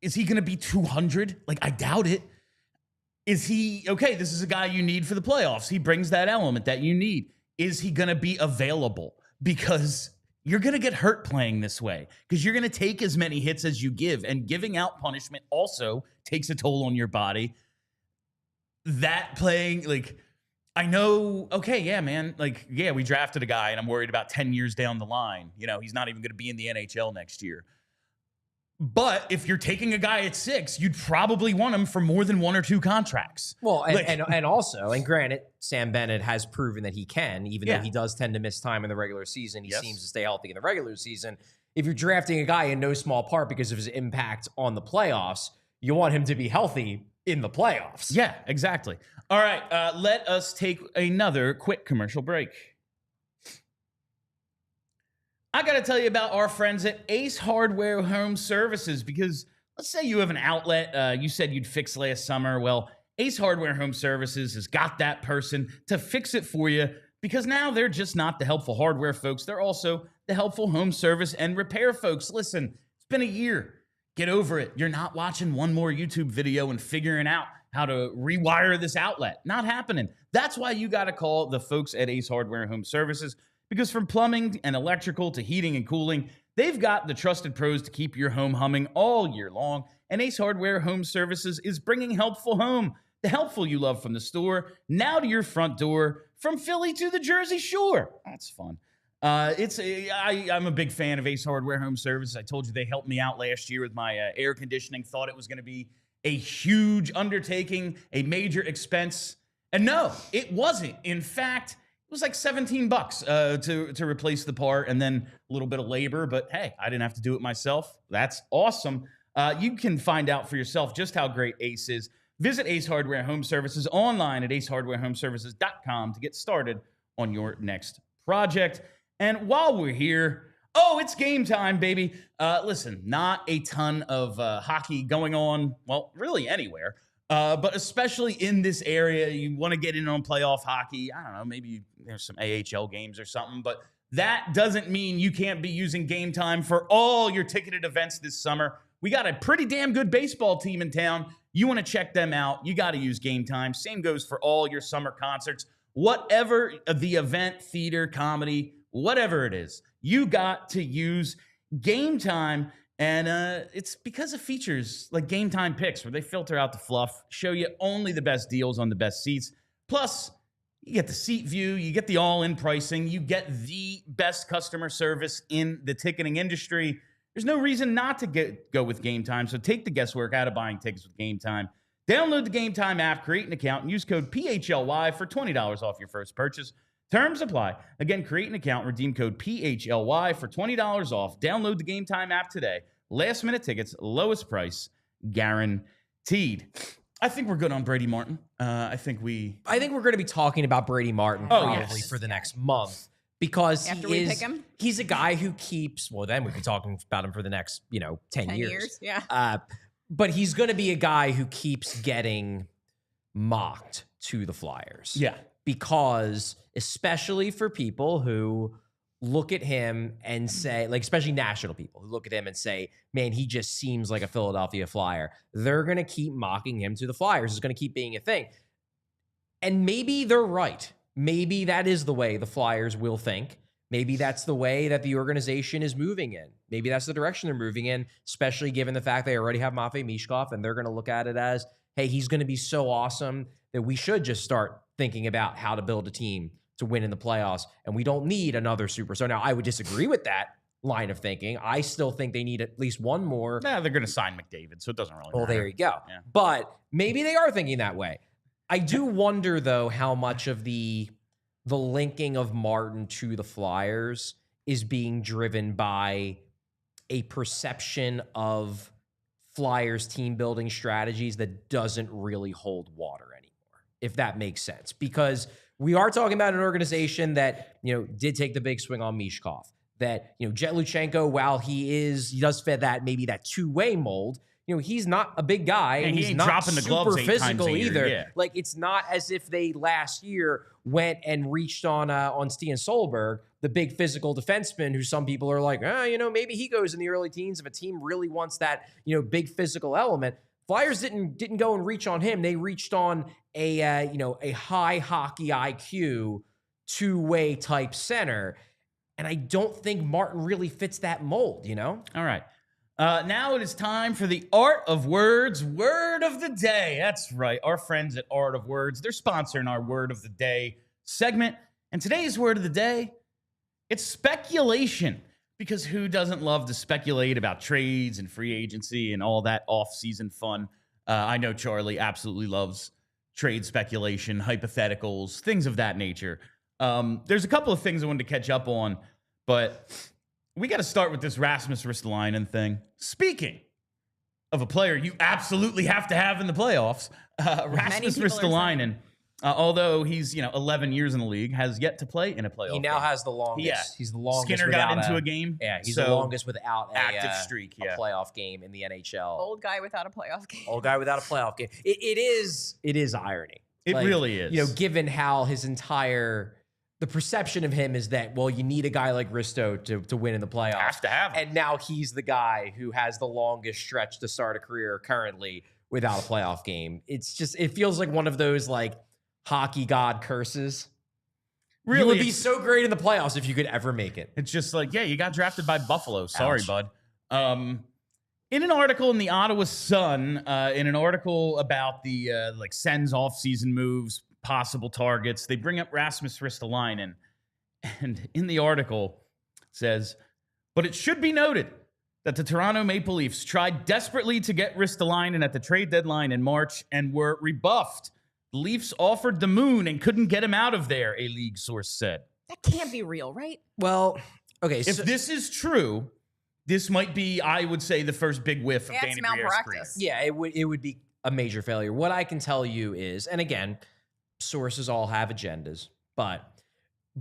Is he going to be 200? Like, I doubt it. Is he, okay, this is a guy you need for the playoffs. He brings that element that you need. Is he going to be available? Because you're going to get hurt playing this way. Because you're going to take as many hits as you give. And giving out punishment also takes a toll on your body. That playing, like, I know. Okay, yeah, man. Like, yeah, we drafted a guy, and I'm worried about 10 years down the line. You know, he's not even going to be in the NHL next year. But if you're taking a guy at 6, you'd probably want him for more than 1 or 2 contracts. Well, Like- and also, and granted, Sam Bennett has proven that he can, even though he does tend to miss time in the regular season. He seems to stay healthy in the regular season. If you're drafting a guy in no small part because of his impact on the playoffs, you want him to be healthy in the playoffs. Yeah, exactly. All right, let us take another quick commercial break. I got to tell you about our friends at Ace Hardware Home Services, because let's say you have an outlet you said you'd fix last summer. Well, Ace Hardware Home Services has got that person to fix it for you, because now they're just not the helpful hardware folks. They're also the helpful home service and repair folks. Listen, it's been a year. Get over it. You're not watching one more YouTube video and figuring out how to rewire this outlet. Not happening. That's why you got to call the folks at Ace Hardware Home Services, because from plumbing and electrical to heating and cooling, they've got the trusted pros to keep your home humming all year long. And Ace Hardware Home Services is bringing helpful home, the helpful you love from the store, now to your front door, from Philly to the Jersey Shore. That's fun. I'm a big fan of Ace Hardware Home Services. I told you they helped me out last year with my air conditioning. Thought it was going to be a huge undertaking, a major expense. And no, it wasn't. In fact, it was like $17 to replace the part, and then a little bit of labor. But hey, I didn't have to do it myself. That's awesome. You can find out for yourself just how great Ace is. Visit Ace Hardware Home Services online at acehardwarehomeservices.com to get started on your next project. And while we're here, it's game time, baby. Listen, not a ton of hockey going on, well, really anywhere, but especially in this area. You want to get in on playoff hockey. I don't know, maybe there's some AHL games or something, but that doesn't mean you can't be using Game Time for all your ticketed events this summer. We got a pretty damn good baseball team in town. You want to check them out, you got to use Game Time. Same goes for all your summer concerts. Whatever the event, theater, comedy, whatever it is, you got to use Game Time. And it's because of features like Game Time Picks, where they filter out the fluff, show you only the best deals on the best seats. Plus, you get the seat view, you get the all-in pricing, you get the best customer service in the ticketing industry. There's no reason not to go with Game Time, so take the guesswork out of buying tickets with Game Time. Download the Game Time app, create an account, and use code PHLY for $20 off your first purchase. Terms apply. Again, create an account, redeem code PHLY for $20 off. Download the Game Time app today. Last minute tickets, lowest price, guaranteed. I think we're good on Brady Martin. I think we're going to be talking about Brady Martin probably for the next month, because he's a guy who keeps, well, then we'd be talking about him for the next, 10 years. Yeah. But he's going to be a guy who keeps getting mocked to the Flyers. Yeah. Because especially for people who look at him and say, like, especially national people who look at him and say, man, he just seems like a Philadelphia Flyer. They're going to keep mocking him to the Flyers. It's going to keep being a thing. And maybe they're right. Maybe that is the way the Flyers will think. Maybe that's the way that the organization is moving in. Maybe that's the direction they're moving in, especially given the fact they already have Matvei Michkov, and they're going to look at it as, hey, he's going to be so awesome that we should just start thinking about how to build a team to win in the playoffs, and we don't need another superstar. Now, I would disagree with that line of thinking. I still think they need at least one more. Nah, they're going to sign McDavid, so it doesn't really matter. Well, there you go. Yeah. But maybe they are thinking that way. I do wonder, though, how much of the linking of Martin to the Flyers is being driven by a perception of Flyers team building strategies that doesn't really hold water anymore, if that makes sense. Because we are talking about an organization that, did take the big swing on Michkov. That, Jet Luchenko, while he does fit that, maybe that two-way mold, he's not a big guy, and he's not dropping the gloves super physical either. Yeah. Like, it's not as if they last year went and reached on Stian Solberg, the big physical defenseman, who some people are like, maybe he goes in the early teens if a team really wants that, big physical element. Flyers didn't go and reach on him. They reached on a high hockey IQ, two-way type center. And I don't think Martin really fits that mold, All right. Now it is time for the Art of Words word of the day. That's right. Our friends at Art of Words, they're sponsoring our word of the day segment. And today's word of the day, it's speculation. Because who doesn't love to speculate about trades and free agency and all that off-season fun? I know Charlie absolutely loves trade speculation, hypotheticals, things of that nature. There's a couple of things I wanted to catch up on, but we got to start with this Rasmus Ristolainen thing. Speaking of a player you absolutely have to have in the playoffs, Rasmus Ristolainen, although he's 11 years in the league, has yet to play in a playoff. He now has the longest. Yeah. He's the longest. Skinner got into a game. Yeah, he's so the longest without active streak. a playoff game in the NHL. Old guy without a playoff game. Old guy without a playoff game. It is irony. It really is. Given how the perception of him is that, well, you need a guy like Risto to win in the playoffs. Have to have him. And now he's the guy who has the longest stretch to start a career currently without a playoff game. It feels like one of those hockey god curses. Really, you would be so great in the playoffs if you could ever make it. It's just you got drafted by Buffalo. Sorry, Ouch. bud. In an article in the Ottawa Sun, in an article about the Sens off-season moves, possible targets, they bring up Rasmus Ristolainen, and in the article it says, but it should be noted that the Toronto Maple Leafs tried desperately to get Ristolainen at the trade deadline in March and were rebuffed. The Leafs offered the moon and couldn't get him out of there, a league source said. That can't be real, right? Well, okay. If this is true, this might be, I would say, the first big whiff of Danny Briere's career. Yeah, it would be a major failure. What I can tell you is, and again, sources all have agendas, but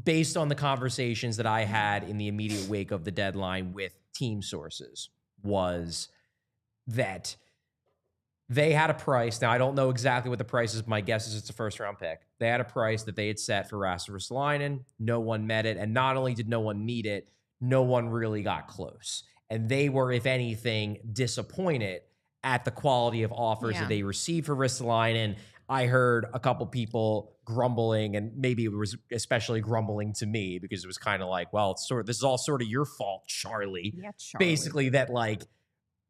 based on the conversations that I had in the immediate wake of the deadline with team sources, was that they had a price. Now, I don't know exactly what the price is. My guess is it's a first-round pick. They had a price that they had set for Rasmus Ristolainen. No one met it. And not only did no one meet it, no one really got close. And they were, if anything, disappointed at the quality of offers that they received for Ristolainen. I heard a couple people grumbling, and maybe it was especially grumbling to me because it was kind of like, well, this is all sort of your fault, Charlie. Yeah, Charlie. Basically, that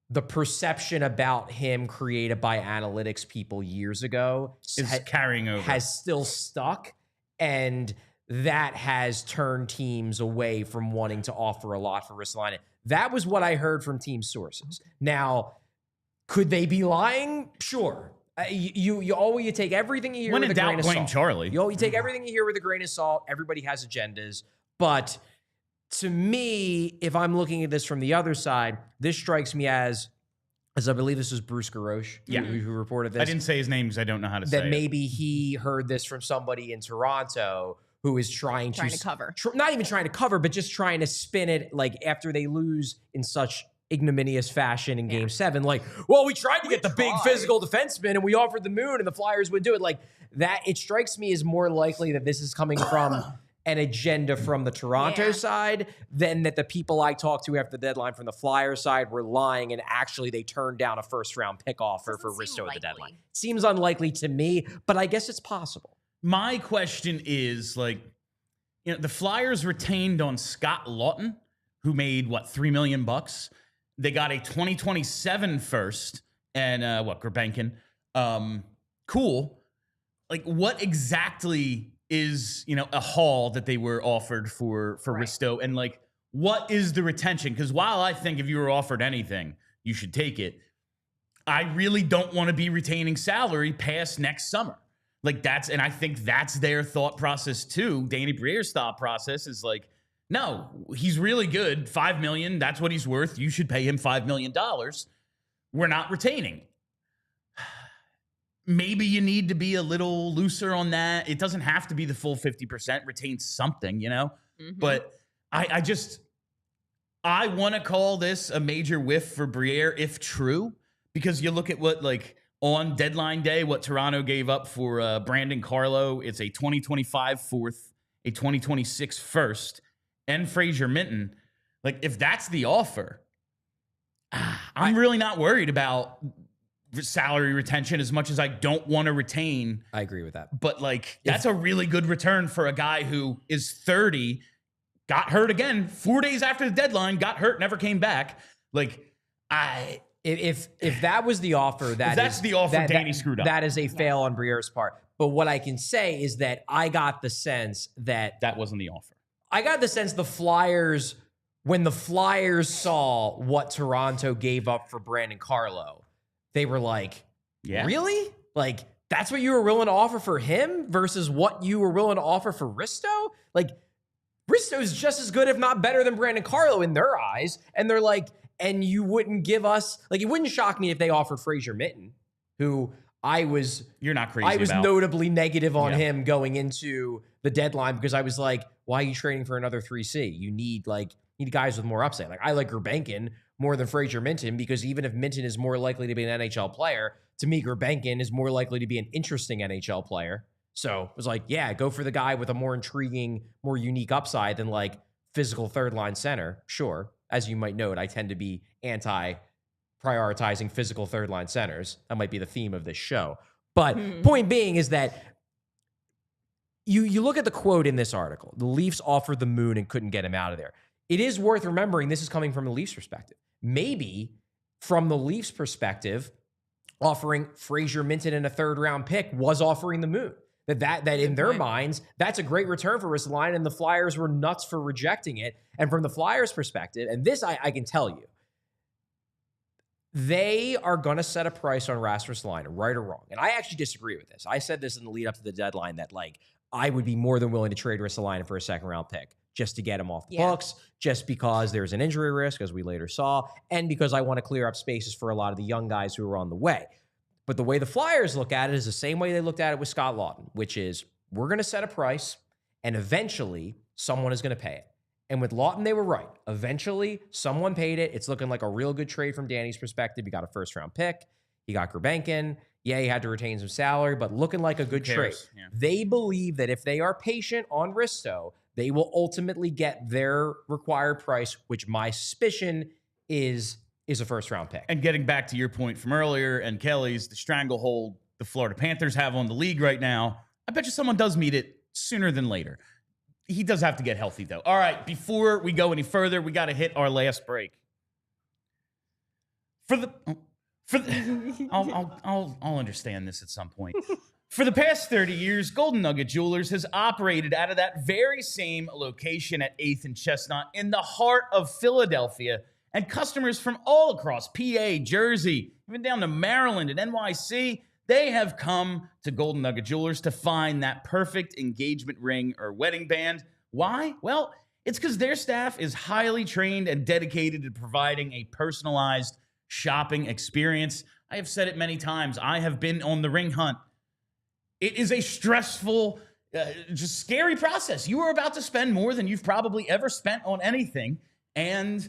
the perception about him created by analytics people years ago is carrying over, has still stuck, and that has turned teams away from wanting to offer a lot for Ristolainen. That was what I heard from team sources. Now, could they be lying? Sure. You take everything you hear with a grain of salt. Blame Charlie. You take everything you hear with a grain of salt. Everybody has agendas, but to me, if I'm looking at this from the other side, this strikes me as I believe this was Bruce Garoche who reported this. I didn't say his name because I don't know how to say it. That maybe he heard this from somebody in Toronto who is trying to cover. Not even trying to cover, but just trying to spin it after they lose in such ignominious fashion in Game 7. Well, we tried to get the big physical defenseman and we offered the moon and the Flyers would do it. That, it strikes me as more likely that this is coming from an agenda from the Toronto side than that the people I talked to after the deadline from the Flyers side were lying and actually they turned down a first-round pick offer for Risto at the deadline. Seems unlikely to me, but I guess it's possible. My question is, the Flyers retained on Scott Lawton, who made, $3 million? They got a 2027 first and, Gurbenkin. Cool. What exactly is, a haul that they were offered for Risto? And what is the retention? Because while I think if you were offered anything, you should take it, I really don't want to be retaining salary past next summer. And I think that's their thought process too. Danny Briere's thought process is no, he's really good. $5 million, that's what he's worth. You should pay him $5 million. We're not retaining. Maybe you need to be a little looser on that. It doesn't have to be the full 50%. Retain something, Mm-hmm. But I want to call this a major whiff for Briere if true, because you look at what on deadline day, what Toronto gave up for Brandon Carlo. It's a 2025 fourth, a 2026 first, and Fraser Minton. If that's the offer, I'm really not worried about salary retention as much as I don't want to retain. I agree with that. But that's a really good return for a guy who is 30, got hurt again 4 days after the deadline, got hurt, never came back. If that was the offer, that's the offer, Danny screwed up. That is a fail on Briere's part. But what I can say is that I got the sense that wasn't the offer. I got the sense the Flyers, when the Flyers saw what Toronto gave up for Brandon Carlo, they were like, really? Like, that's what you were willing to offer for him versus what you were willing to offer for Risto? Like, Risto's just as good, if not better, than Brandon Carlo in their eyes. And they're like, and you wouldn't give us, like, it wouldn't shock me if they offered Fraser Minten, who you're not crazy I was about. Notably negative on him going into the deadline because I was like, why are you trading for another 3C? You need guys with more upside. Like, I like Gurbankin more than Fraser Minten because even if Minten is more likely to be an NHL player, to me, Gurbankin is more likely to be an interesting NHL player. So it was like, yeah, go for the guy with a more intriguing, more unique upside than like physical third line center. Sure. As you might note, I tend to be anti-prioritizing physical third line centers. That might be the theme of this show. But point being is that you look at the quote in this article, the Leafs offered the moon and couldn't get him out of there. It is worth remembering this is coming from the Leafs perspective. Maybe from the Leafs perspective, offering Fraser Minten and a third round pick was offering the moon. That in their minds, that's a great return for Ristolainen, and the Flyers were nuts for rejecting it. And from the Flyers' perspective, and this I can tell you, they are going to set a price on Rasmus Ristolainen, right or wrong. And I actually disagree with this. I said this in the lead up to the deadline that like I would be more than willing to trade Ristolainen for a second round pick just to get him off the books, just because there's an injury risk, as we later saw, and because I want to clear up spaces for a lot of the young guys who are on the way. But the way the Flyers look at it is the same way they looked at it with Scott Laughton, which is we're going to set a price and eventually someone is going to pay it. And with Laughton, they were right. Eventually, someone paid it. It's looking like a real good trade from Danny's perspective. He got a first-round pick. He got Gurbankin. Yeah, he had to retain some salary, but looking like a good trade. Yeah. They believe that if they are patient on Risto, they will ultimately get their required price, which my suspicion is a first-round pick. And getting back to your point from earlier and Kelly's, the stranglehold the Florida Panthers have on the league right now, I bet you someone does meet it sooner than later. He does have to get healthy, though. All right, before we go any further, we got to hit our last break. I'll understand this at some point. For the past 30 years, Golden Nugget Jewelers has operated out of that very same location at 8th and Chestnut in the heart of Philadelphia, and customers from all across PA, Jersey, even down to Maryland and NYC, they have come to Golden Nugget Jewelers to find that perfect engagement ring or wedding band. Why? Well, it's because their staff is highly trained and dedicated to providing a personalized shopping experience. I have said it many times. I have been on the ring hunt. It is a stressful, just scary process. You are about to spend more than you've probably ever spent on anything, and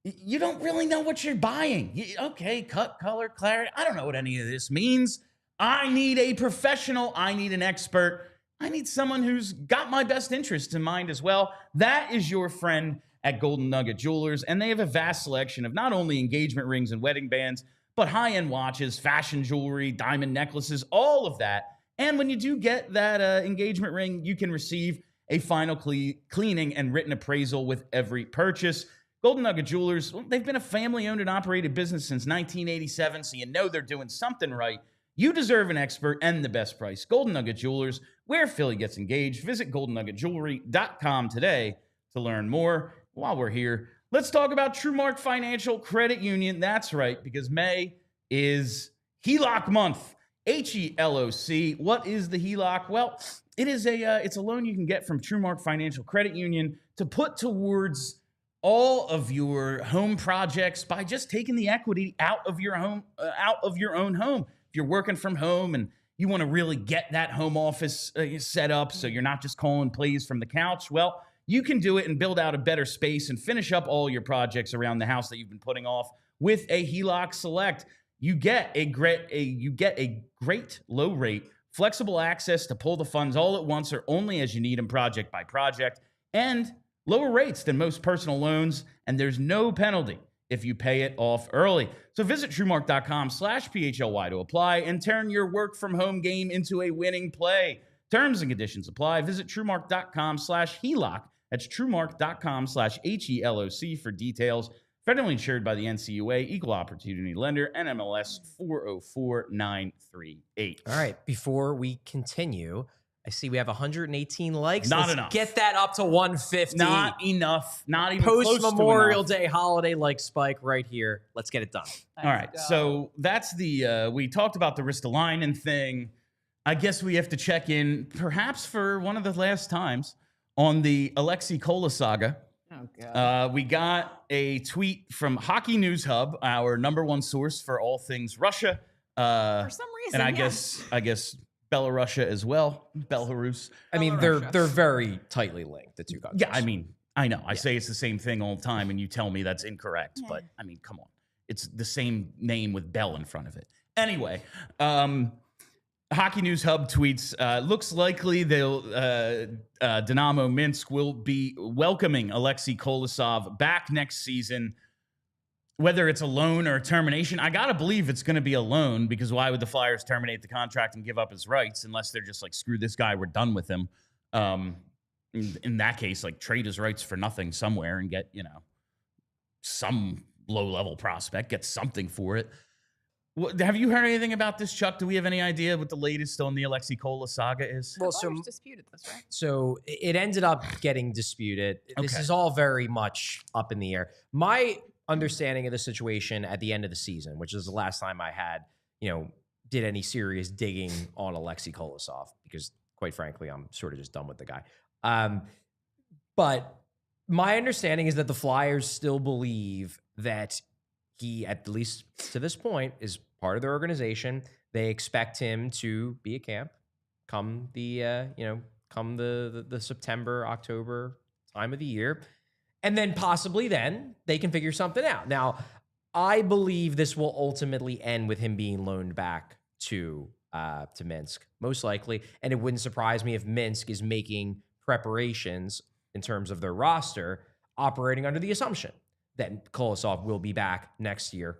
you don't really know what you're buying. Okay, cut, color, clarity. I don't know what any of this means. I need a professional. I need an expert. I need someone who's got my best interests in mind as well. That is your friend at Golden Nugget Jewelers, and they have a vast selection of not only engagement rings and wedding bands, but high-end watches, fashion jewelry, diamond necklaces, all of that. And when you do get that engagement ring, you can receive a final cleaning and written appraisal with every purchase. Golden Nugget Jewelers, they've been a family-owned and operated business since 1987, so you know they're doing something right. You deserve an expert and the best price. Golden Nugget Jewelers, where Philly gets engaged. Visit goldennuggetjewelry.com today to learn more. While we're here, let's talk about TrueMark Financial Credit Union. That's right, because May is HELOC month. HELOC. What is the HELOC? Well, it's a loan you can get from TrueMark Financial Credit Union to put towards all of your home projects by just taking the equity out of your own home. If you're working from home and you want to really get that home office set up so you're not just calling plays from the couch, well, you can do it and build out a better space and finish up all your projects around the house that you've been putting off with a HELOC Select. You get a great low rate, flexible access to pull the funds all at once or only as you need them project by project, and lower rates than most personal loans, and there's no penalty if you pay it off early. So visit TrueMark.com/PHLY to apply and turn your work from home game into a winning play. Terms and conditions apply. Visit TrueMark.com/HELOC. That's TrueMark.com/HELOC for details. Federally insured by the NCUA, Equal Opportunity Lender, NMLS 404938. All right. Before we continue, I see we have 118 likes. Not Let's enough. get that up to 150. Not enough. Not even close Post to Memorial enough. Day holiday like spike right here. Let's get it done. All right. So that's the, we talked about the Ristolainen thing. I guess we have to check in, perhaps for one of the last times, on the Aleksei Kolosov saga. Oh, God. We got a tweet from Hockey News Hub, our #1 source for all things Russia. For some reason, And I guess Belarus as well. Belarus. I mean, Belarus. they're very tightly linked, the two countries. Yeah, I mean, I know. I say it's the same thing all the time, and you tell me that's incorrect. Yeah. But, I mean, come on. It's the same name with Bell in front of it. Anyway, Hockey News Hub tweets, looks likely they'll Dynamo Minsk will be welcoming Aleksei Kolosov back next season, whether it's a loan or a termination. I got to believe it's going to be a loan, because why would the Flyers terminate the contract and give up his rights unless they're just like, screw this guy, we're done with him. In that case, like, trade his rights for nothing somewhere and get, some low-level prospect, get something for it. Have you heard anything about this, Chuck? Do we have any idea what the latest on the Aleksei Kolosov saga is? Well, Flyers disputed this, right? So it ended up getting disputed. This Okay. is all very much up in the air. My understanding of the situation at the end of the season, which is the last time I had, did any serious digging on Aleksei Kolosov, because quite frankly, I'm sort of just done with the guy. But my understanding is that the Flyers still believe that he, at least to this point, is part of their organization. They expect him to be at camp come the September, October time of the year. And then possibly then they can figure something out. Now, I believe this will ultimately end with him being loaned back to Minsk, most likely. And it wouldn't surprise me if Minsk is making preparations in terms of their roster, operating under the assumption that Kolosov will be back next year.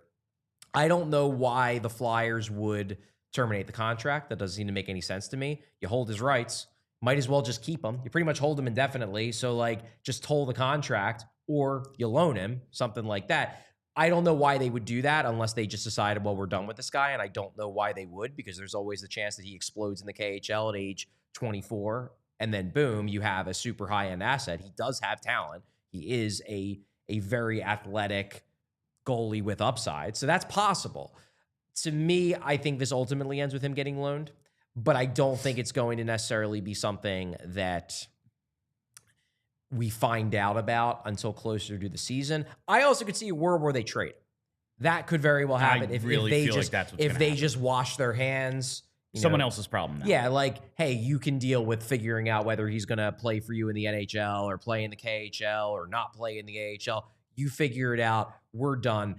I don't know why the Flyers would terminate the contract. That doesn't seem to make any sense to me. You hold his rights, might as well just keep him. You pretty much hold him indefinitely. So, just toll the contract, or you loan him, something like that. I don't know why they would do that unless they just decided, well, we're done with this guy. And I don't know why they would, because there's always the chance that he explodes in the KHL at age 24. And then boom, you have a super high-end asset. He does have talent. He is a very athletic goalie with upside. So that's possible. To me, I think this ultimately ends with him getting loaned, but I don't think it's going to necessarily be something that we find out about until closer to the season. I also could see a world where they trade. That could very well happen if they just wash their hands. Someone else's problem now. Yeah, hey, you can deal with figuring out whether he's going to play for you in the NHL or play in the KHL or not play in the AHL. You figure it out. We're done.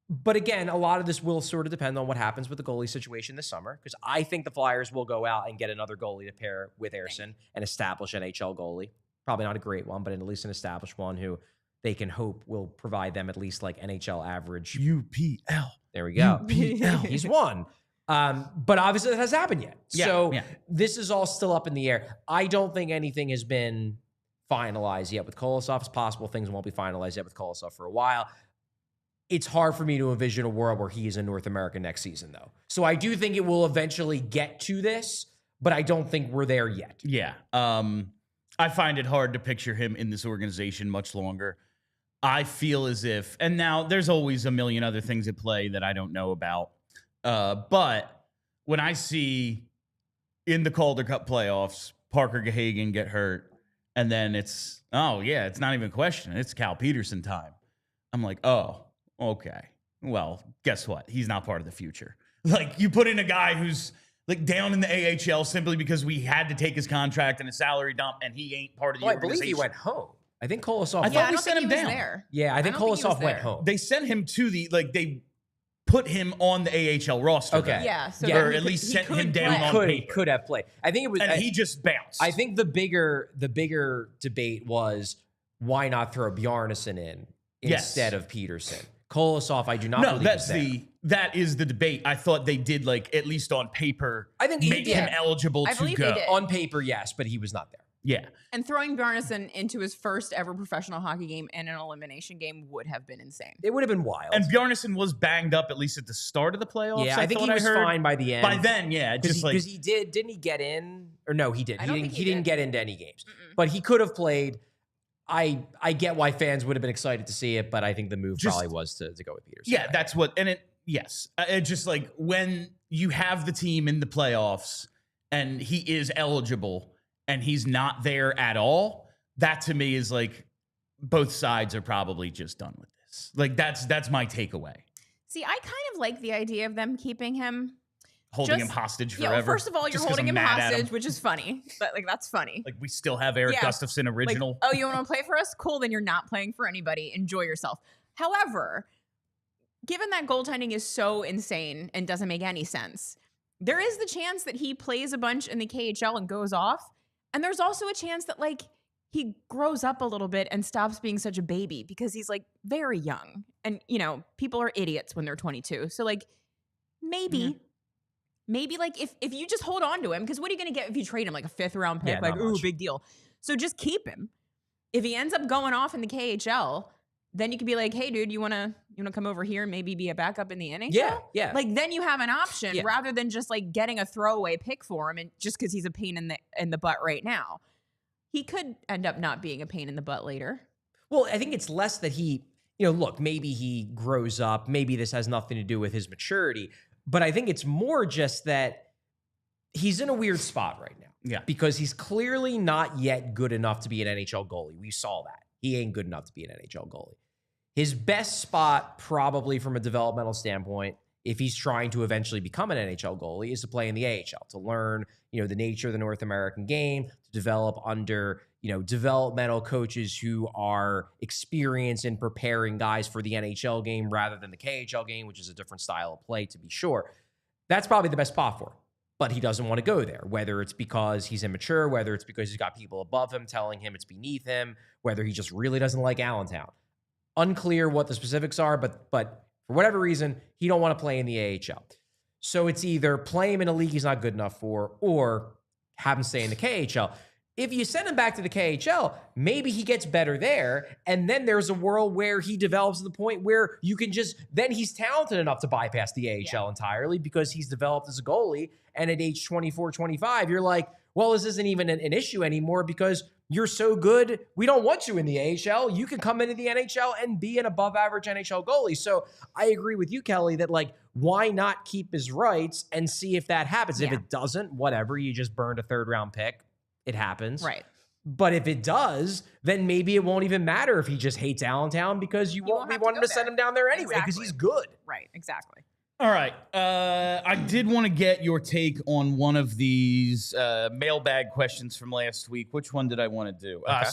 But again, a lot of this will sort of depend on what happens with the goalie situation this summer, because I think the Flyers will go out and get another goalie to pair with Ersson and establish NHL goalie. Probably not a great one, but at least an established one who they can hope will provide them at least NHL average. UPL. There we go. UPL. He's won. But obviously that hasn't happened yet. Yeah, This is all still up in the air. I don't think anything has been finalized yet with Kolosov. It's possible things won't be finalized yet with Kolosov for a while. It's hard for me to envision a world where he is in North America next season, though. So I do think it will eventually get to this, but I don't think we're there yet. Yeah. I find it hard to picture him in this organization much longer. I feel as if, and now there's always a million other things at play that I don't know about. But when I see in the Calder Cup playoffs, Parker Gahagen get hurt, and then it's not even a question. It's Cal Peterson time. I'm like, oh, okay. Well, guess what? He's not part of the future. You put in a guy who's down in the AHL simply because we had to take his contract and a salary dump, and he ain't part of the organization. I believe he went home. I think Kolosov. I thought we don't sent think him he was down. there. Yeah, I think Kolosov went home. They sent him to the they put him on the AHL roster. Okay. though. Yeah, so or he at could- least he sent could him down play. on paper. Could have played. I think it was, And he just bounced. I think the bigger debate was why not throw Bjarnason in instead of Peterson. Kolosov, I do not believe that is the debate. I thought they did at least on paper. I think make him eligible I to believe go. they did. on paper, yes, but he was not there. Yeah. And throwing Bjarnason into his first ever professional hockey game and an elimination game would have been insane. It would have been wild. And Bjarnason was banged up at least at the start of the playoffs. Yeah, I think he was heard. fine by the end. By then, yeah. Because he didn't he get in? Or no, he did. I don't think He he didn't did. get into any games. But he could have played. I get why fans would have been excited to see it, but I think the move probably was to go with Peterson. Yeah, that's what, and yes. It just like when you have the team in the playoffs and he is eligible and he's not there at all, that to me is like both sides are probably just done with this. Like that's my takeaway. See, I kind of like the idea of them keeping him. Holding him hostage forever. Yeah, well, first of all, you're just 'cause holding I'm him mad at hostage, which is funny. But like that's funny. Like we still have Eric Yeah. Gustafson original. Like, oh, you want to play for us? Cool, then you're not playing for anybody. Enjoy yourself. However, given that goaltending is so insane and doesn't make any sense, there is the chance that he plays a bunch in the KHL and goes off. And there's also a chance that like he grows up a little bit and stops being such a baby because he's like very young. And you know, people are idiots when they're 22. So like maybe like if you just hold on to him, because what are you going to get if you trade him like a 5th round pick? Yeah, like, not ooh, much. big deal. So just keep him. If he ends up going off in the KHL, then you could be like, hey, dude, you wanna come over here and maybe be a backup in the NHL? Yeah. Like then you have an option Yeah. rather than just like getting a throwaway pick for him and just because he's a pain in the butt right now. He could end up not being a pain in the butt later. Well, I think it's less that he, look, maybe he grows up. Maybe this has nothing to do with his maturity. But I think it's more just that he's in a weird spot right now. Yeah. Because he's clearly not yet good enough to be an NHL goalie. We saw that. He ain't good enough to be an NHL goalie. His best spot, probably from a developmental standpoint, if he's trying to eventually become an NHL goalie, is to play in the AHL, to learn, the nature of the North American game, to develop under, developmental coaches who are experienced in preparing guys for the NHL game rather than the KHL game, which is a different style of play, to be sure. That's probably the best spot for him. But he doesn't want to go there, whether it's because he's immature, whether it's because he's got people above him telling him it's beneath him, whether he just really doesn't like Allentown. Unclear what the specifics are, but for whatever reason, he don't want to play in the AHL. So it's either play him in a league he's not good enough for or have him stay in the KHL. If you send him back to the KHL, maybe he gets better there. And then there's a world where he develops to the point where you can then he's talented enough to bypass the AHL entirely because he's developed as a goalie. And at age 24, 25, you're like, well, this isn't even an issue anymore because you're so good. We don't want you in the AHL. You can come into the NHL and be an above average NHL goalie. So I agree with you, Kelly, that like, why not keep his rights and see if that happens? Yeah. If it doesn't, whatever, you just burned a 3rd round pick. It happens. Right. But if it does, then maybe it won't even matter if he just hates Allentown because you won't be have to wanting go to send there. him down there anyway because Exactly. he's good. Right. Exactly. All right. I did want to get your take on one of these mailbag questions from last week. Which one did I want to do? Okay.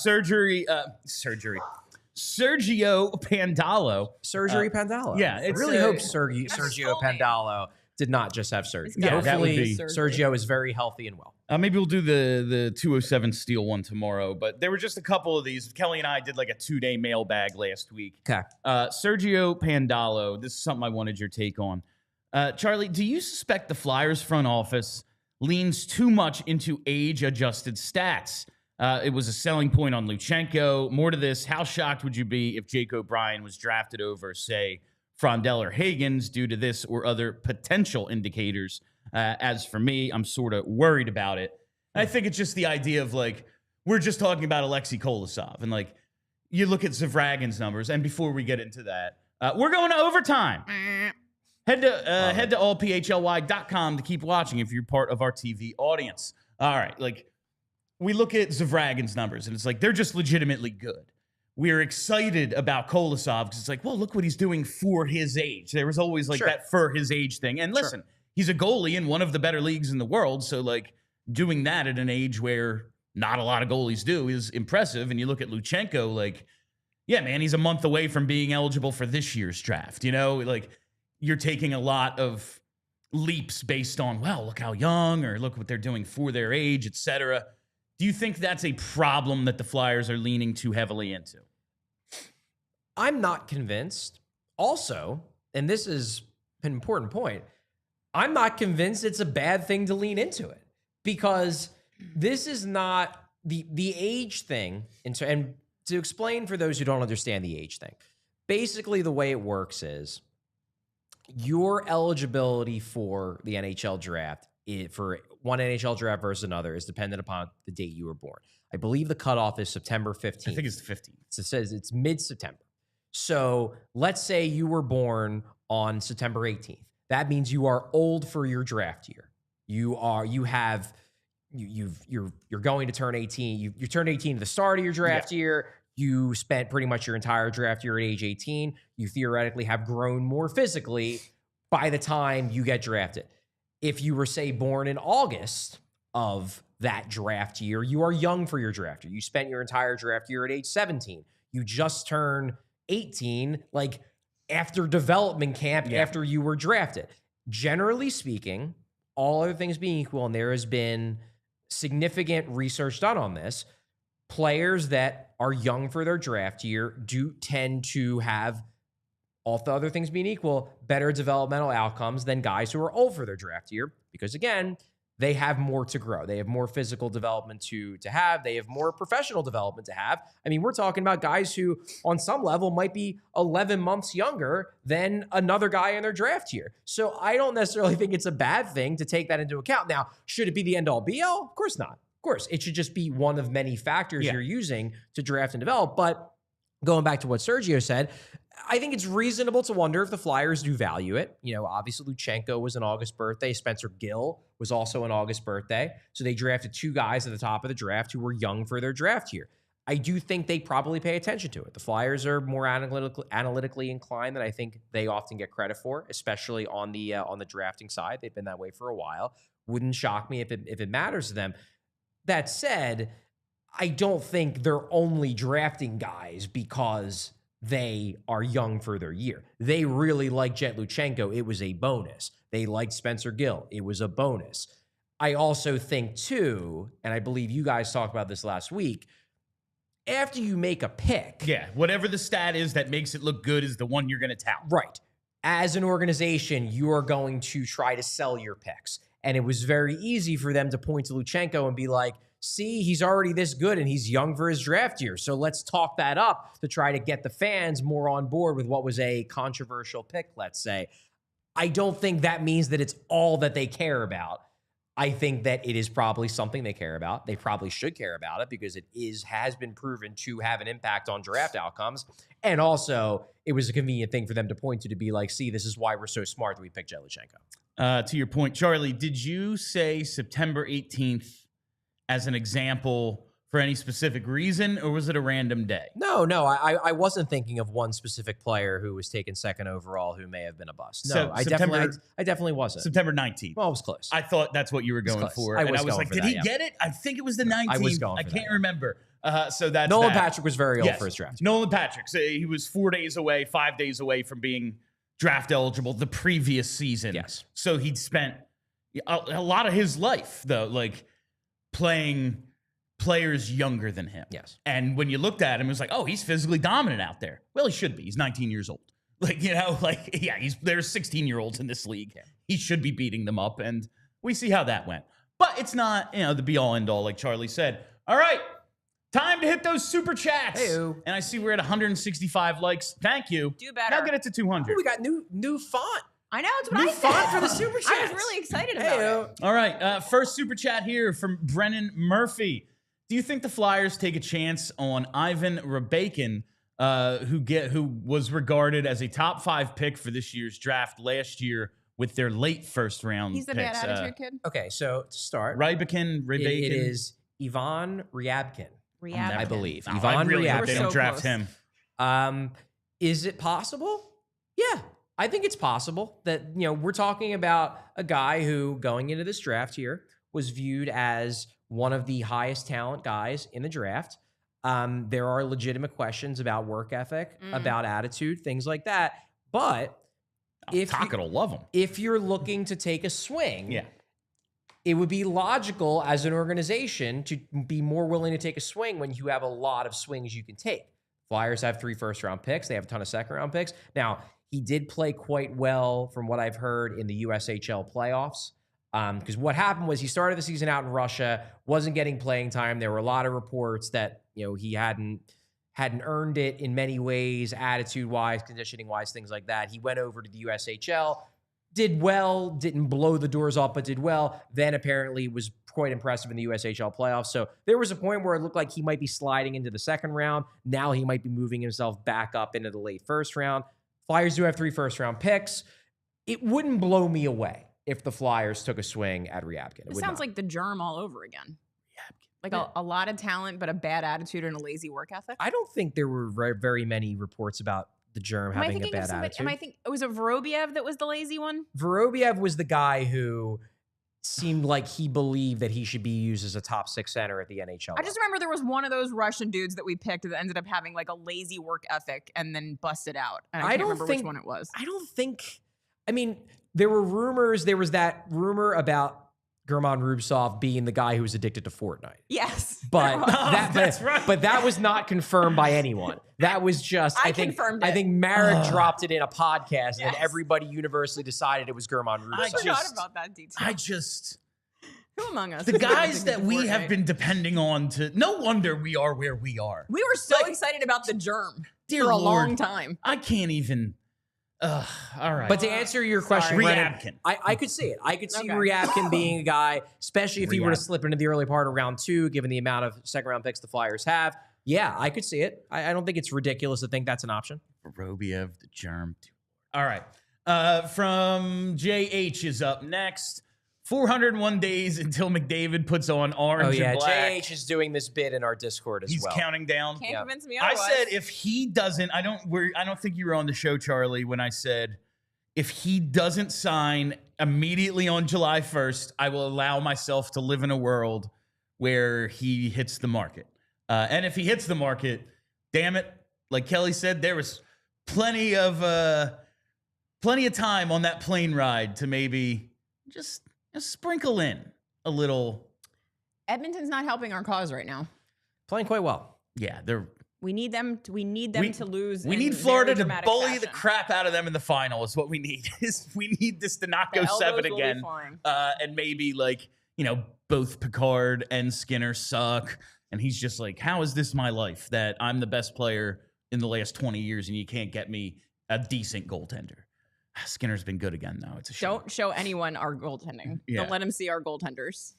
Sergio Pandalo. Surgery Pandalo. yeah, I it's, really hope That's Sergio his full name. Pandalo did not just have surgery. He's got that would Hopefully, be- Sergio is very healthy and well. Maybe we'll do the 207 Steel one tomorrow. But there were just a couple of these. Kelly and I did like a 2-day mailbag last week. Okay. Sergio Pandalo. This is something I wanted your take on. Charlie, do you suspect the Flyers front office leans too much into age-adjusted stats? It was a selling point on Luchenko. More to this, how shocked would you be if Jake O'Brien was drafted over, say, Frondell or Higgins due to this or other potential indicators? As for me, I'm sort of worried about it. And I think it's just the idea of, like, we're just talking about Aleksei Kolosov. And, like, you look at Zavragin's numbers. And before we get into that, we're going to overtime. Head to allphly.com to keep watching if you're part of our TV audience. All right, like, we look at Zavragin's numbers, and it's like they're just legitimately good. We're excited about Kolosov because it's like, well, look what he's doing for his age. There was always like Sure. that for his age thing. And listen, he's a goalie in one of the better leagues in the world. So like doing that at an age where not a lot of goalies do is impressive. And you look at Luchenko, like, yeah, man, he's a month away from being eligible for this year's draft. Like you're taking a lot of leaps based on, well, look how young or look what they're doing for their age, et cetera. Do you think that's a problem that the Flyers are leaning too heavily into? I'm not convinced. Also, and this is an important point, I'm not convinced it's a bad thing to lean into it because this is not the age thing, and to explain for those who don't understand the age thing, basically the way it works is your eligibility for the NHL draft for one NHL draft versus another is dependent upon the date you were born. I believe the cutoff is September 15th. I think it's the 15th. So it says it's mid-September. So let's say you were born on September 18th. That means you are old for your draft year. You're going to turn 18. You turned 18 at the start of your draft year. You spent pretty much your entire draft year at age 18. You theoretically have grown more physically by the time you get drafted. If you were, say, born in August of that draft year, you are young for your draft year. You spent your entire draft year at age 17. You just turned 18, like after development camp, after you were drafted. Generally speaking, all other things being equal, and there has been significant research done on this, players that are young for their draft year do tend to have, all the other things being equal, better developmental outcomes than guys who are old for their draft year, because again, they have more to grow. They have more physical development to have. They have more professional development to have. I mean, we're talking about guys who on some level might be 11 months younger than another guy in their draft year. So I don't necessarily think it's a bad thing to take that into account. Now, should it be the end-all be-all? Of course not. Of course, it should just be one of many factors you're using to draft and develop. But going back to what Sergio said, I think it's reasonable to wonder if the Flyers do value it. You know, obviously Luchenko was an August birthday. Spencer Gill was also an August birthday. So they drafted two guys at the top of the draft who were young for their draft year. I do think they probably pay attention to it. The Flyers are more analytically inclined than I think they often get credit for, especially on the drafting side. They've been that way for a while. Wouldn't shock me if it matters to them. That said, I don't think they're only drafting guys because they are young for their year. They really like Jet Luchenko. It was a bonus. They liked Spencer Gill. It was a bonus. I also think too, and I believe you guys talked about this last week, after you make a pick. Yeah, whatever the stat is that makes it look good is the one you're going to tout. Right. As an organization, you are going to try to sell your picks. And it was very easy for them to point to Luchenko and be like, see, he's already this good and he's young for his draft year. So let's talk that up to try to get the fans more on board with what was a controversial pick, let's say. I don't think that means that it's all that they care about. I think that it is probably something they care about. They probably should care about it because it has been proven to have an impact on draft outcomes. And also, it was a convenient thing for them to point to be like, see, this is why we're so smart that we picked Jet Luchenko. To your point, Charlie, did you say September 18th as an example for any specific reason, or was it a random day? No, I wasn't thinking of one specific player who was taken second overall who may have been a bust. No, So I definitely wasn't. September 19th. Well, it was close. I thought that's what you were going for. I and was I was going like, for did that, he yeah. get it? I think it was the 19th. I was going for I that, can't yeah. remember. So that's Nolan that. Patrick was very old for his draft. Nolan Patrick. So he was 4 days away, 5 days away from being draft eligible the previous season. Yes. So he'd spent a lot of his life, though, like playing players younger than him. Yes. And when you looked at him, it was like, oh, he's physically dominant out there. Well, he should be. He's 19 years old. Like, you know, like, yeah, there's 16-year-olds in this league. Yeah. He should be beating them up. And we see how that went. But it's not, you know, the be-all, end-all, like Charlie said. All right. Time to hit those super chats. Hey-o. And I see we're at 165 likes. Thank you. Do better. Now get it to 200. Oh, we got new font. I know, it's what New I said. font for the super chats. I was really excited about it. All right, first super chat here from Brennan Murphy. Do you think the Flyers take a chance on Ivan Rebakin, who was regarded as a top 5 pick for this year's draft last year with their late first round He's the picks? bad attitude kid? Okay, so to start, Rebakin. it is Ivan Ryabkin, I believe. Oh, Ivan I really hope Ryabkin. they don't So draft close. him. Is it possible? Yeah, I think it's possible that, you know, we're talking about a guy who going into this draft here was viewed as one of the highest talent guys in the draft. There are legitimate questions about work ethic, about attitude, things like that. But Taka will love him. if you're looking to take a swing, Yeah. it would be logical as an organization to be more willing to take a swing when you have a lot of swings you can take. Flyers have 3 first-round picks. They have a ton of second-round picks. Now, he did play quite well from what I've heard in the USHL playoffs. Because what happened was he started the season out in Russia, wasn't getting playing time. There were a lot of reports that he hadn't earned it in many ways, attitude-wise, conditioning-wise, things like that. He went over to the USHL, did well, didn't blow the doors off, but did well. Then apparently was quite impressive in the USHL playoffs. So there was a point where it looked like he might be sliding into the second round. Now he might be moving himself back up into the late first round. Flyers do have 3 first-round picks. It wouldn't blow me away if the Flyers took a swing at Ryabkin. It sounds like the germ all over again. Like a lot of talent, but a bad attitude and a lazy work ethic. I don't think there were very many reports about the germ having a bad attitude. I think it was Vorobiev that was the lazy one. Vorobiev was the guy who seemed like he believed that he should be used as a top 6 center at the NHL. I just remember there was one of those Russian dudes that we picked that ended up having like a lazy work ethic and then busted out. And I can't remember which one it was. I mean, there were rumors. There was that rumor about German Rubtsov being the guy who was addicted to Fortnite. Yes. But that's right. But that was not confirmed by anyone. That was just I think confirmed it. I think Marek dropped it in a podcast and everybody universally decided it was German Rubtsov. I forgot about that detail. Who among us? The guys that we have been depending on to no wonder we are where we are. We were so excited about the germ Dear for a Lord, long time. I can't even all right. But to answer your question, Ryabkin. I could see it. I could see Ryabkin being a guy, especially if he were to slip into the early part of round 2, given the amount of second-round picks the Flyers have. Yeah, I could see it. I don't think it's ridiculous to think that's an option. Vorobiev, the germ. All right. From JH is up next. 401 days until McDavid puts on orange and black. JH is doing this bid in our Discord as well. He's counting down. Can't convince me I otherwise. said if he doesn't, I don't think you were on the show, Charlie, when I said if he doesn't sign immediately on July 1st, I will allow myself to live in a world where he hits the market. And if he hits the market, damn it, like Kelly said, there was plenty of time on that plane ride to maybe just sprinkle in a little. Edmonton's not helping our cause right now. Playing quite well. Yeah, we need them to lose. We need Florida to bully the crap out of them in the final. Is what we need. We need this to not go 7 again, and maybe both Picard and Skinner suck, and he's just like, how is this my life that I'm the best player in the last 20 years and you can't get me a decent goaltender? Skinner's been good again, though. It's a shame. Don't show anyone our goaltending. Yeah. Don't let him see our goaltenders.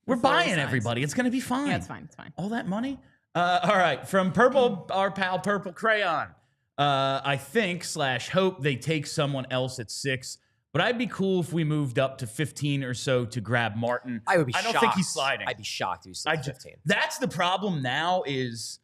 We're buying everybody. It's going to be fine. Yeah, it's fine. It's fine. All that money? All right. From Purple, our pal Purple Crayon. I think / hope they take someone else at 6. But I'd be cool if we moved up to 15 or so to grab Martin. I would be shocked. I don't think he's sliding. I'd be shocked if he's sliding 15. That's the problem now is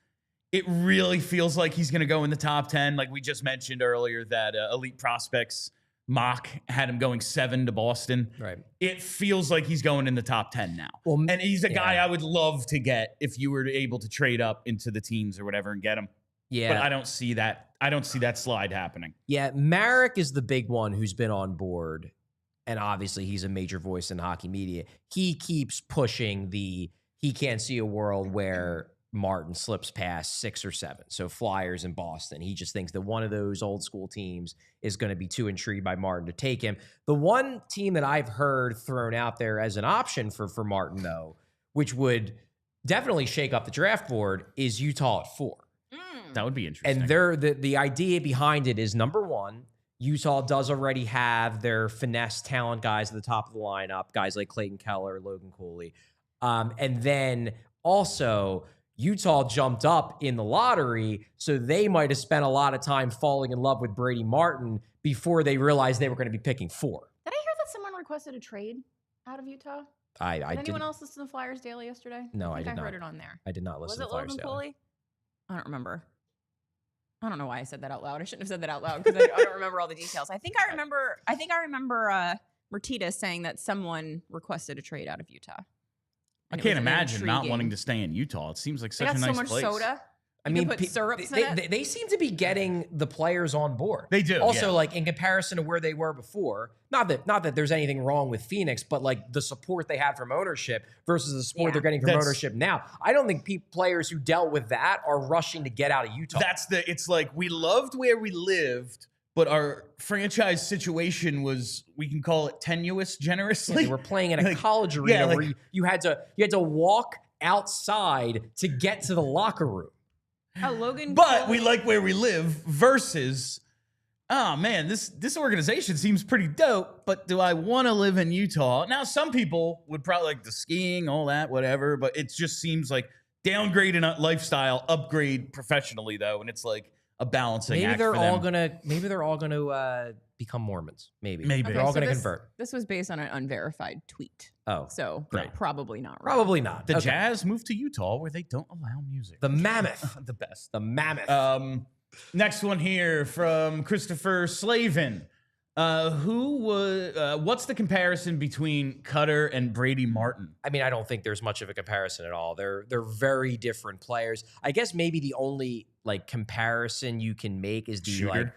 it really feels like he's going to go in the top 10. Like we just mentioned earlier that Elite Prospects mock had him going 7 to Boston. Right. It feels like he's going in the top 10 now. Well, and he's a guy I would love to get if you were able to trade up into the teens or whatever and get him. Yeah. But I don't see that. I don't see that slide happening. Yeah. Marek is the big one who's been on board. And obviously he's a major voice in hockey media. He keeps pushing he can't see a world where Martin slips past 6 or 7. So Flyers in Boston. He just thinks that one of those old school teams is going to be too intrigued by Martin to take him. The one team that I've heard thrown out there as an option for Martin, though, which would definitely shake up the draft board, is Utah at 4. That would be interesting. And the idea behind it is, number one, Utah does already have their finesse talent guys at the top of the lineup, guys like Clayton Keller, Logan Cooley. And then also Utah jumped up in the lottery, so they might have spent a lot of time falling in love with Brady Martin before they realized they were going to be picking 4. Did I hear that someone requested a trade out of Utah? Did anyone else listen to Flyers Daily yesterday? No, I did not. I heard it on there. I did not listen to Flyers Daily. Was it Logan Cooley? I don't remember. I don't know why I said that out loud. I shouldn't have said that out loud because I don't remember all the details. I think I remember Mertitas saying that someone requested a trade out of Utah. I can't imagine not wanting to stay in Utah. It seems like such a nice place. So much soda. I mean, put syrups in it. They seem to be getting the players on board. They do. Also, like in comparison to where they were before, not that there's anything wrong with Phoenix, but like the support they had from ownership versus the support they're getting from ownership now. I don't think players who dealt with that are rushing to get out of Utah. It's like we loved where we lived, but our franchise situation was, we can call it tenuous generously. They were playing in a Like, college arena like- where you had to walk outside to get to the locker room. Logan. But Cooley- we like where we live versus, oh man, this organization seems pretty dope, but do I want to live in Utah? Now, some people would probably like the skiing, all that, whatever, but it just seems like downgrade in a lifestyle, upgrade professionally, though, and it's like a balancing Maybe act they're for all them. gonna become Mormons. Maybe Maybe. they're all so gonna this- convert. This was based on an unverified tweet. Oh, So Right. probably not right. probably not. The Okay. Jazz moved to Utah where they don't allow music. The Mammoth. The best. The Mammoth. Next one here from Christopher Slavin. What's the comparison between Cutter and Brady Martin? I mean, I don't think there's much of a comparison at all. They're very different players. I guess maybe the only like comparison you can make is the Shooter?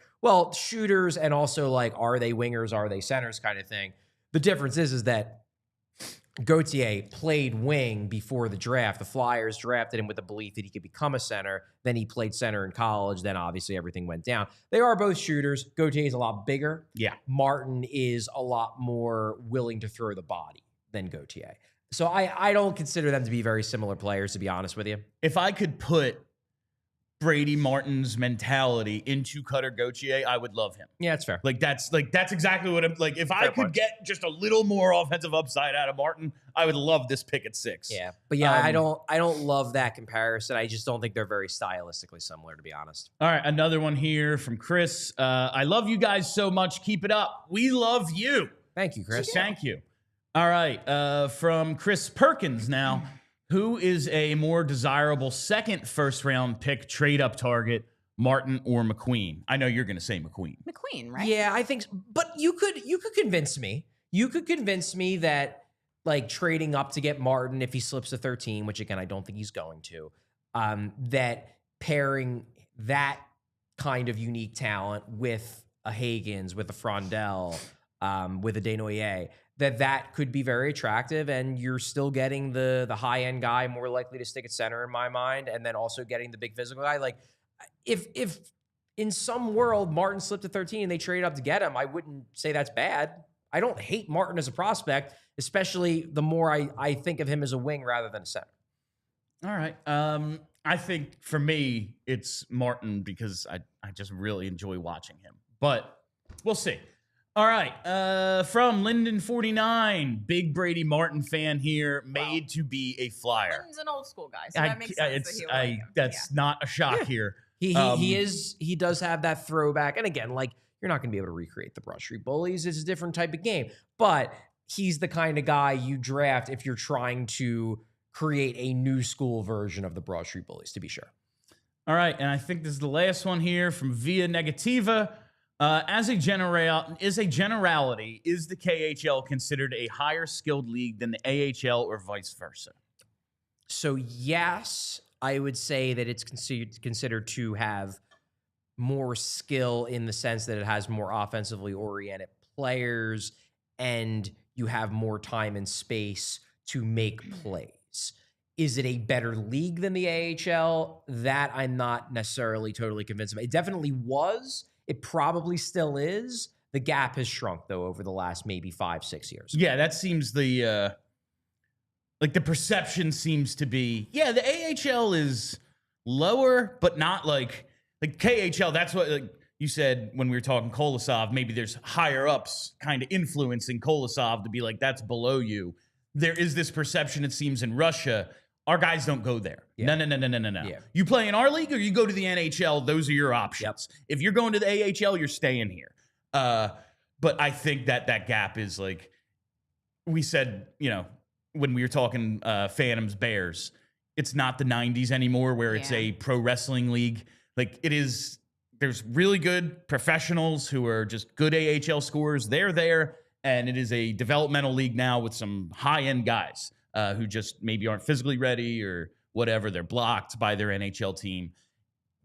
shooters and also like, are they wingers, are they centers kind of thing. The difference is that Gauthier played wing before the draft. The Flyers drafted him with the belief that he could become a center. Then he played center in college. Then obviously everything went down. They are both shooters. Gauthier is a lot bigger. Yeah. Martin is a lot more willing to throw the body than Gauthier. So I don't consider them to be very similar players, to be honest with you. If I could put Brady Martin's mentality into Cutter Gauthier, I would love him. Yeah, that's fair. That's exactly what I'm like. If I Fair could point. get just a little more offensive upside out of Martin, I would love this pick at 6. Yeah, but yeah, I Um, don't love that comparison. I just don't think they're very stylistically similar, to be honest. All right, another one here from Chris. I love you guys so much. Keep it up. We love you. Thank you, Chris. Thank you. All right, from Chris Perkins now. Who is a more desirable second first-round pick trade-up target, Martin or McQueen? I know you're going to say McQueen. McQueen, right? Yeah, I think, but you could convince me. You could convince me that like trading up to get Martin if he slips to 13, which again I don't think he's going to. That pairing that kind of unique talent with a Hagens, with a Frondell, with a Desnoyers, that could be very attractive, and you're still getting the high-end guy more likely to stick at center in my mind, and then also getting the big physical guy. Like, if in some world Martin slipped to 13 and they trade up to get him, I wouldn't say that's bad. I don't hate Martin as a prospect, especially the more I think of him as a wing rather than a center. All right. I think for me, it's Martin because I just really enjoy watching him. But we'll see. All right. From Linden49, big Brady Martin fan here, made to be a Flyer. Lynn's an old school guy, so that makes sense. That he would like him. That's not a shock here. He does have that throwback. And again, like, you're not going to be able to recreate the Broad Street Bullies. It's a different type of game. But he's the kind of guy you draft if you're trying to create a new school version of the Broad Street Bullies, to be sure. All right. And I think this is the last one here from Via Negativa. Is a generality, is the KHL considered a higher skilled league than the AHL or vice versa? So yes, I would say that it's considered to have more skill in the sense that it has more offensively oriented players and you have more time and space to make plays. Is it a better league than the AHL? That I'm not necessarily totally convinced of. It definitely was. It probably still is. The gap has shrunk, though, over the last maybe 5-6 years. Yeah, that seems the perception seems to be, yeah, the AHL is lower, but not like KHL. That's what like you said when we were talking Kolosov. Maybe there's higher ups kind of influencing Kolosov to be like, that's below you. There is this perception, it seems, in Russia. Our guys don't go there. Yeah. No. Yeah. You play in our league or you go to the NHL, those are your options. If you're going to the AHL, you're staying here. But I think that gap is like, we said, when we were talking Phantoms Bears, it's not the 90s anymore where it's a pro wrestling league. Like it is, there's really good professionals who are just good AHL scorers. They're there. And it is a developmental league now with some high-end guys who just maybe aren't physically ready or whatever. They're blocked by their NHL team.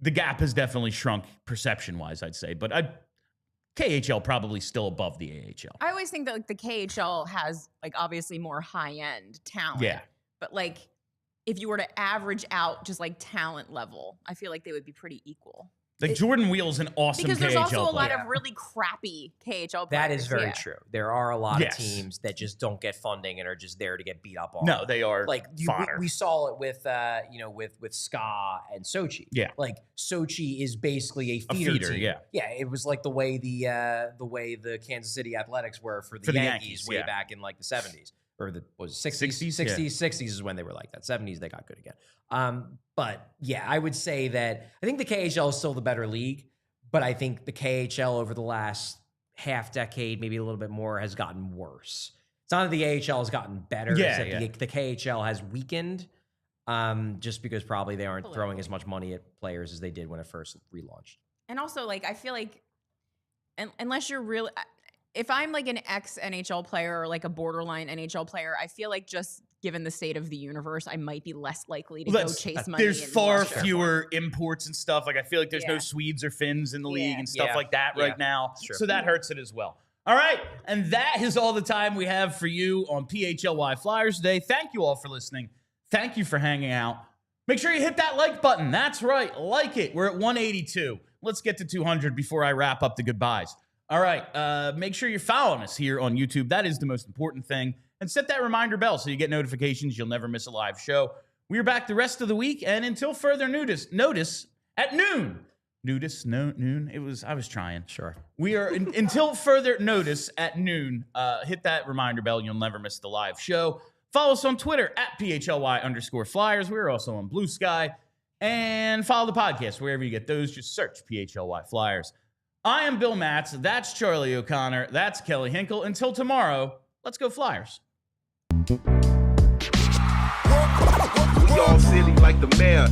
The gap has definitely shrunk perception-wise, I'd say. But KHL probably still above the AHL. I always think that like the KHL has like obviously more high-end talent. Yeah. But like if you were to average out just like talent level, I feel like they would be pretty equal. Like Jordan Wheel's an awesome because there's KHL also a lot player. of really crappy KHL players. That is very yeah. true. There are a lot Yes. of teams that just don't get funding and are just there to get beat up on. No, they are like fodder. we saw it with with Ska and Sochi. Yeah. Like Sochi is basically a feeder team. yeah. Yeah, it was like the way the Kansas City Athletics were for the Yankees way yeah. back in like the 70s or the 60s. 60s is when they were like that. 70s they got good again. But yeah, I would say that I think the KHL is still the better league, but I think the KHL over the last half decade, maybe a little bit more, has gotten worse. It's not that the AHL has gotten better. Yeah, it's that the KHL has weakened just because probably they aren't throwing as much money at players as they did when it first relaunched. And also, like, I feel like unless you're really, if I'm like an ex-NHL player or like a borderline NHL player, I feel like just given the state of the universe, I might be less likely to go chase money. There's in far Russia. fewer imports and stuff. Like I feel like there's no Swedes or Finns in the league and stuff like that right now. So that hurts it as well. All right. And that is all the time we have for you on PHLY Flyers today. Thank you all for listening. Thank you for hanging out. Make sure you hit that like button. That's right. Like it. We're at 182. Let's get to 200 before I wrap up the goodbyes. All right. Make sure you're following us here on YouTube. That is the most important thing. And set that reminder bell so you get notifications. You'll never miss a live show. We are back the rest of the week. And until further notice at noon. Noon. I was trying. Sure. We are until further notice at noon. Hit that reminder bell. You'll never miss the live show. Follow us on Twitter at PHLY_Flyers. We're also on Blue Sky. And follow the podcast wherever you get those. Just search PHLY Flyers. I am Bill Matz. That's Charlie O'Connor. That's Kelly Hinkle. Until tomorrow, let's go Flyers. We all silly like the mayor.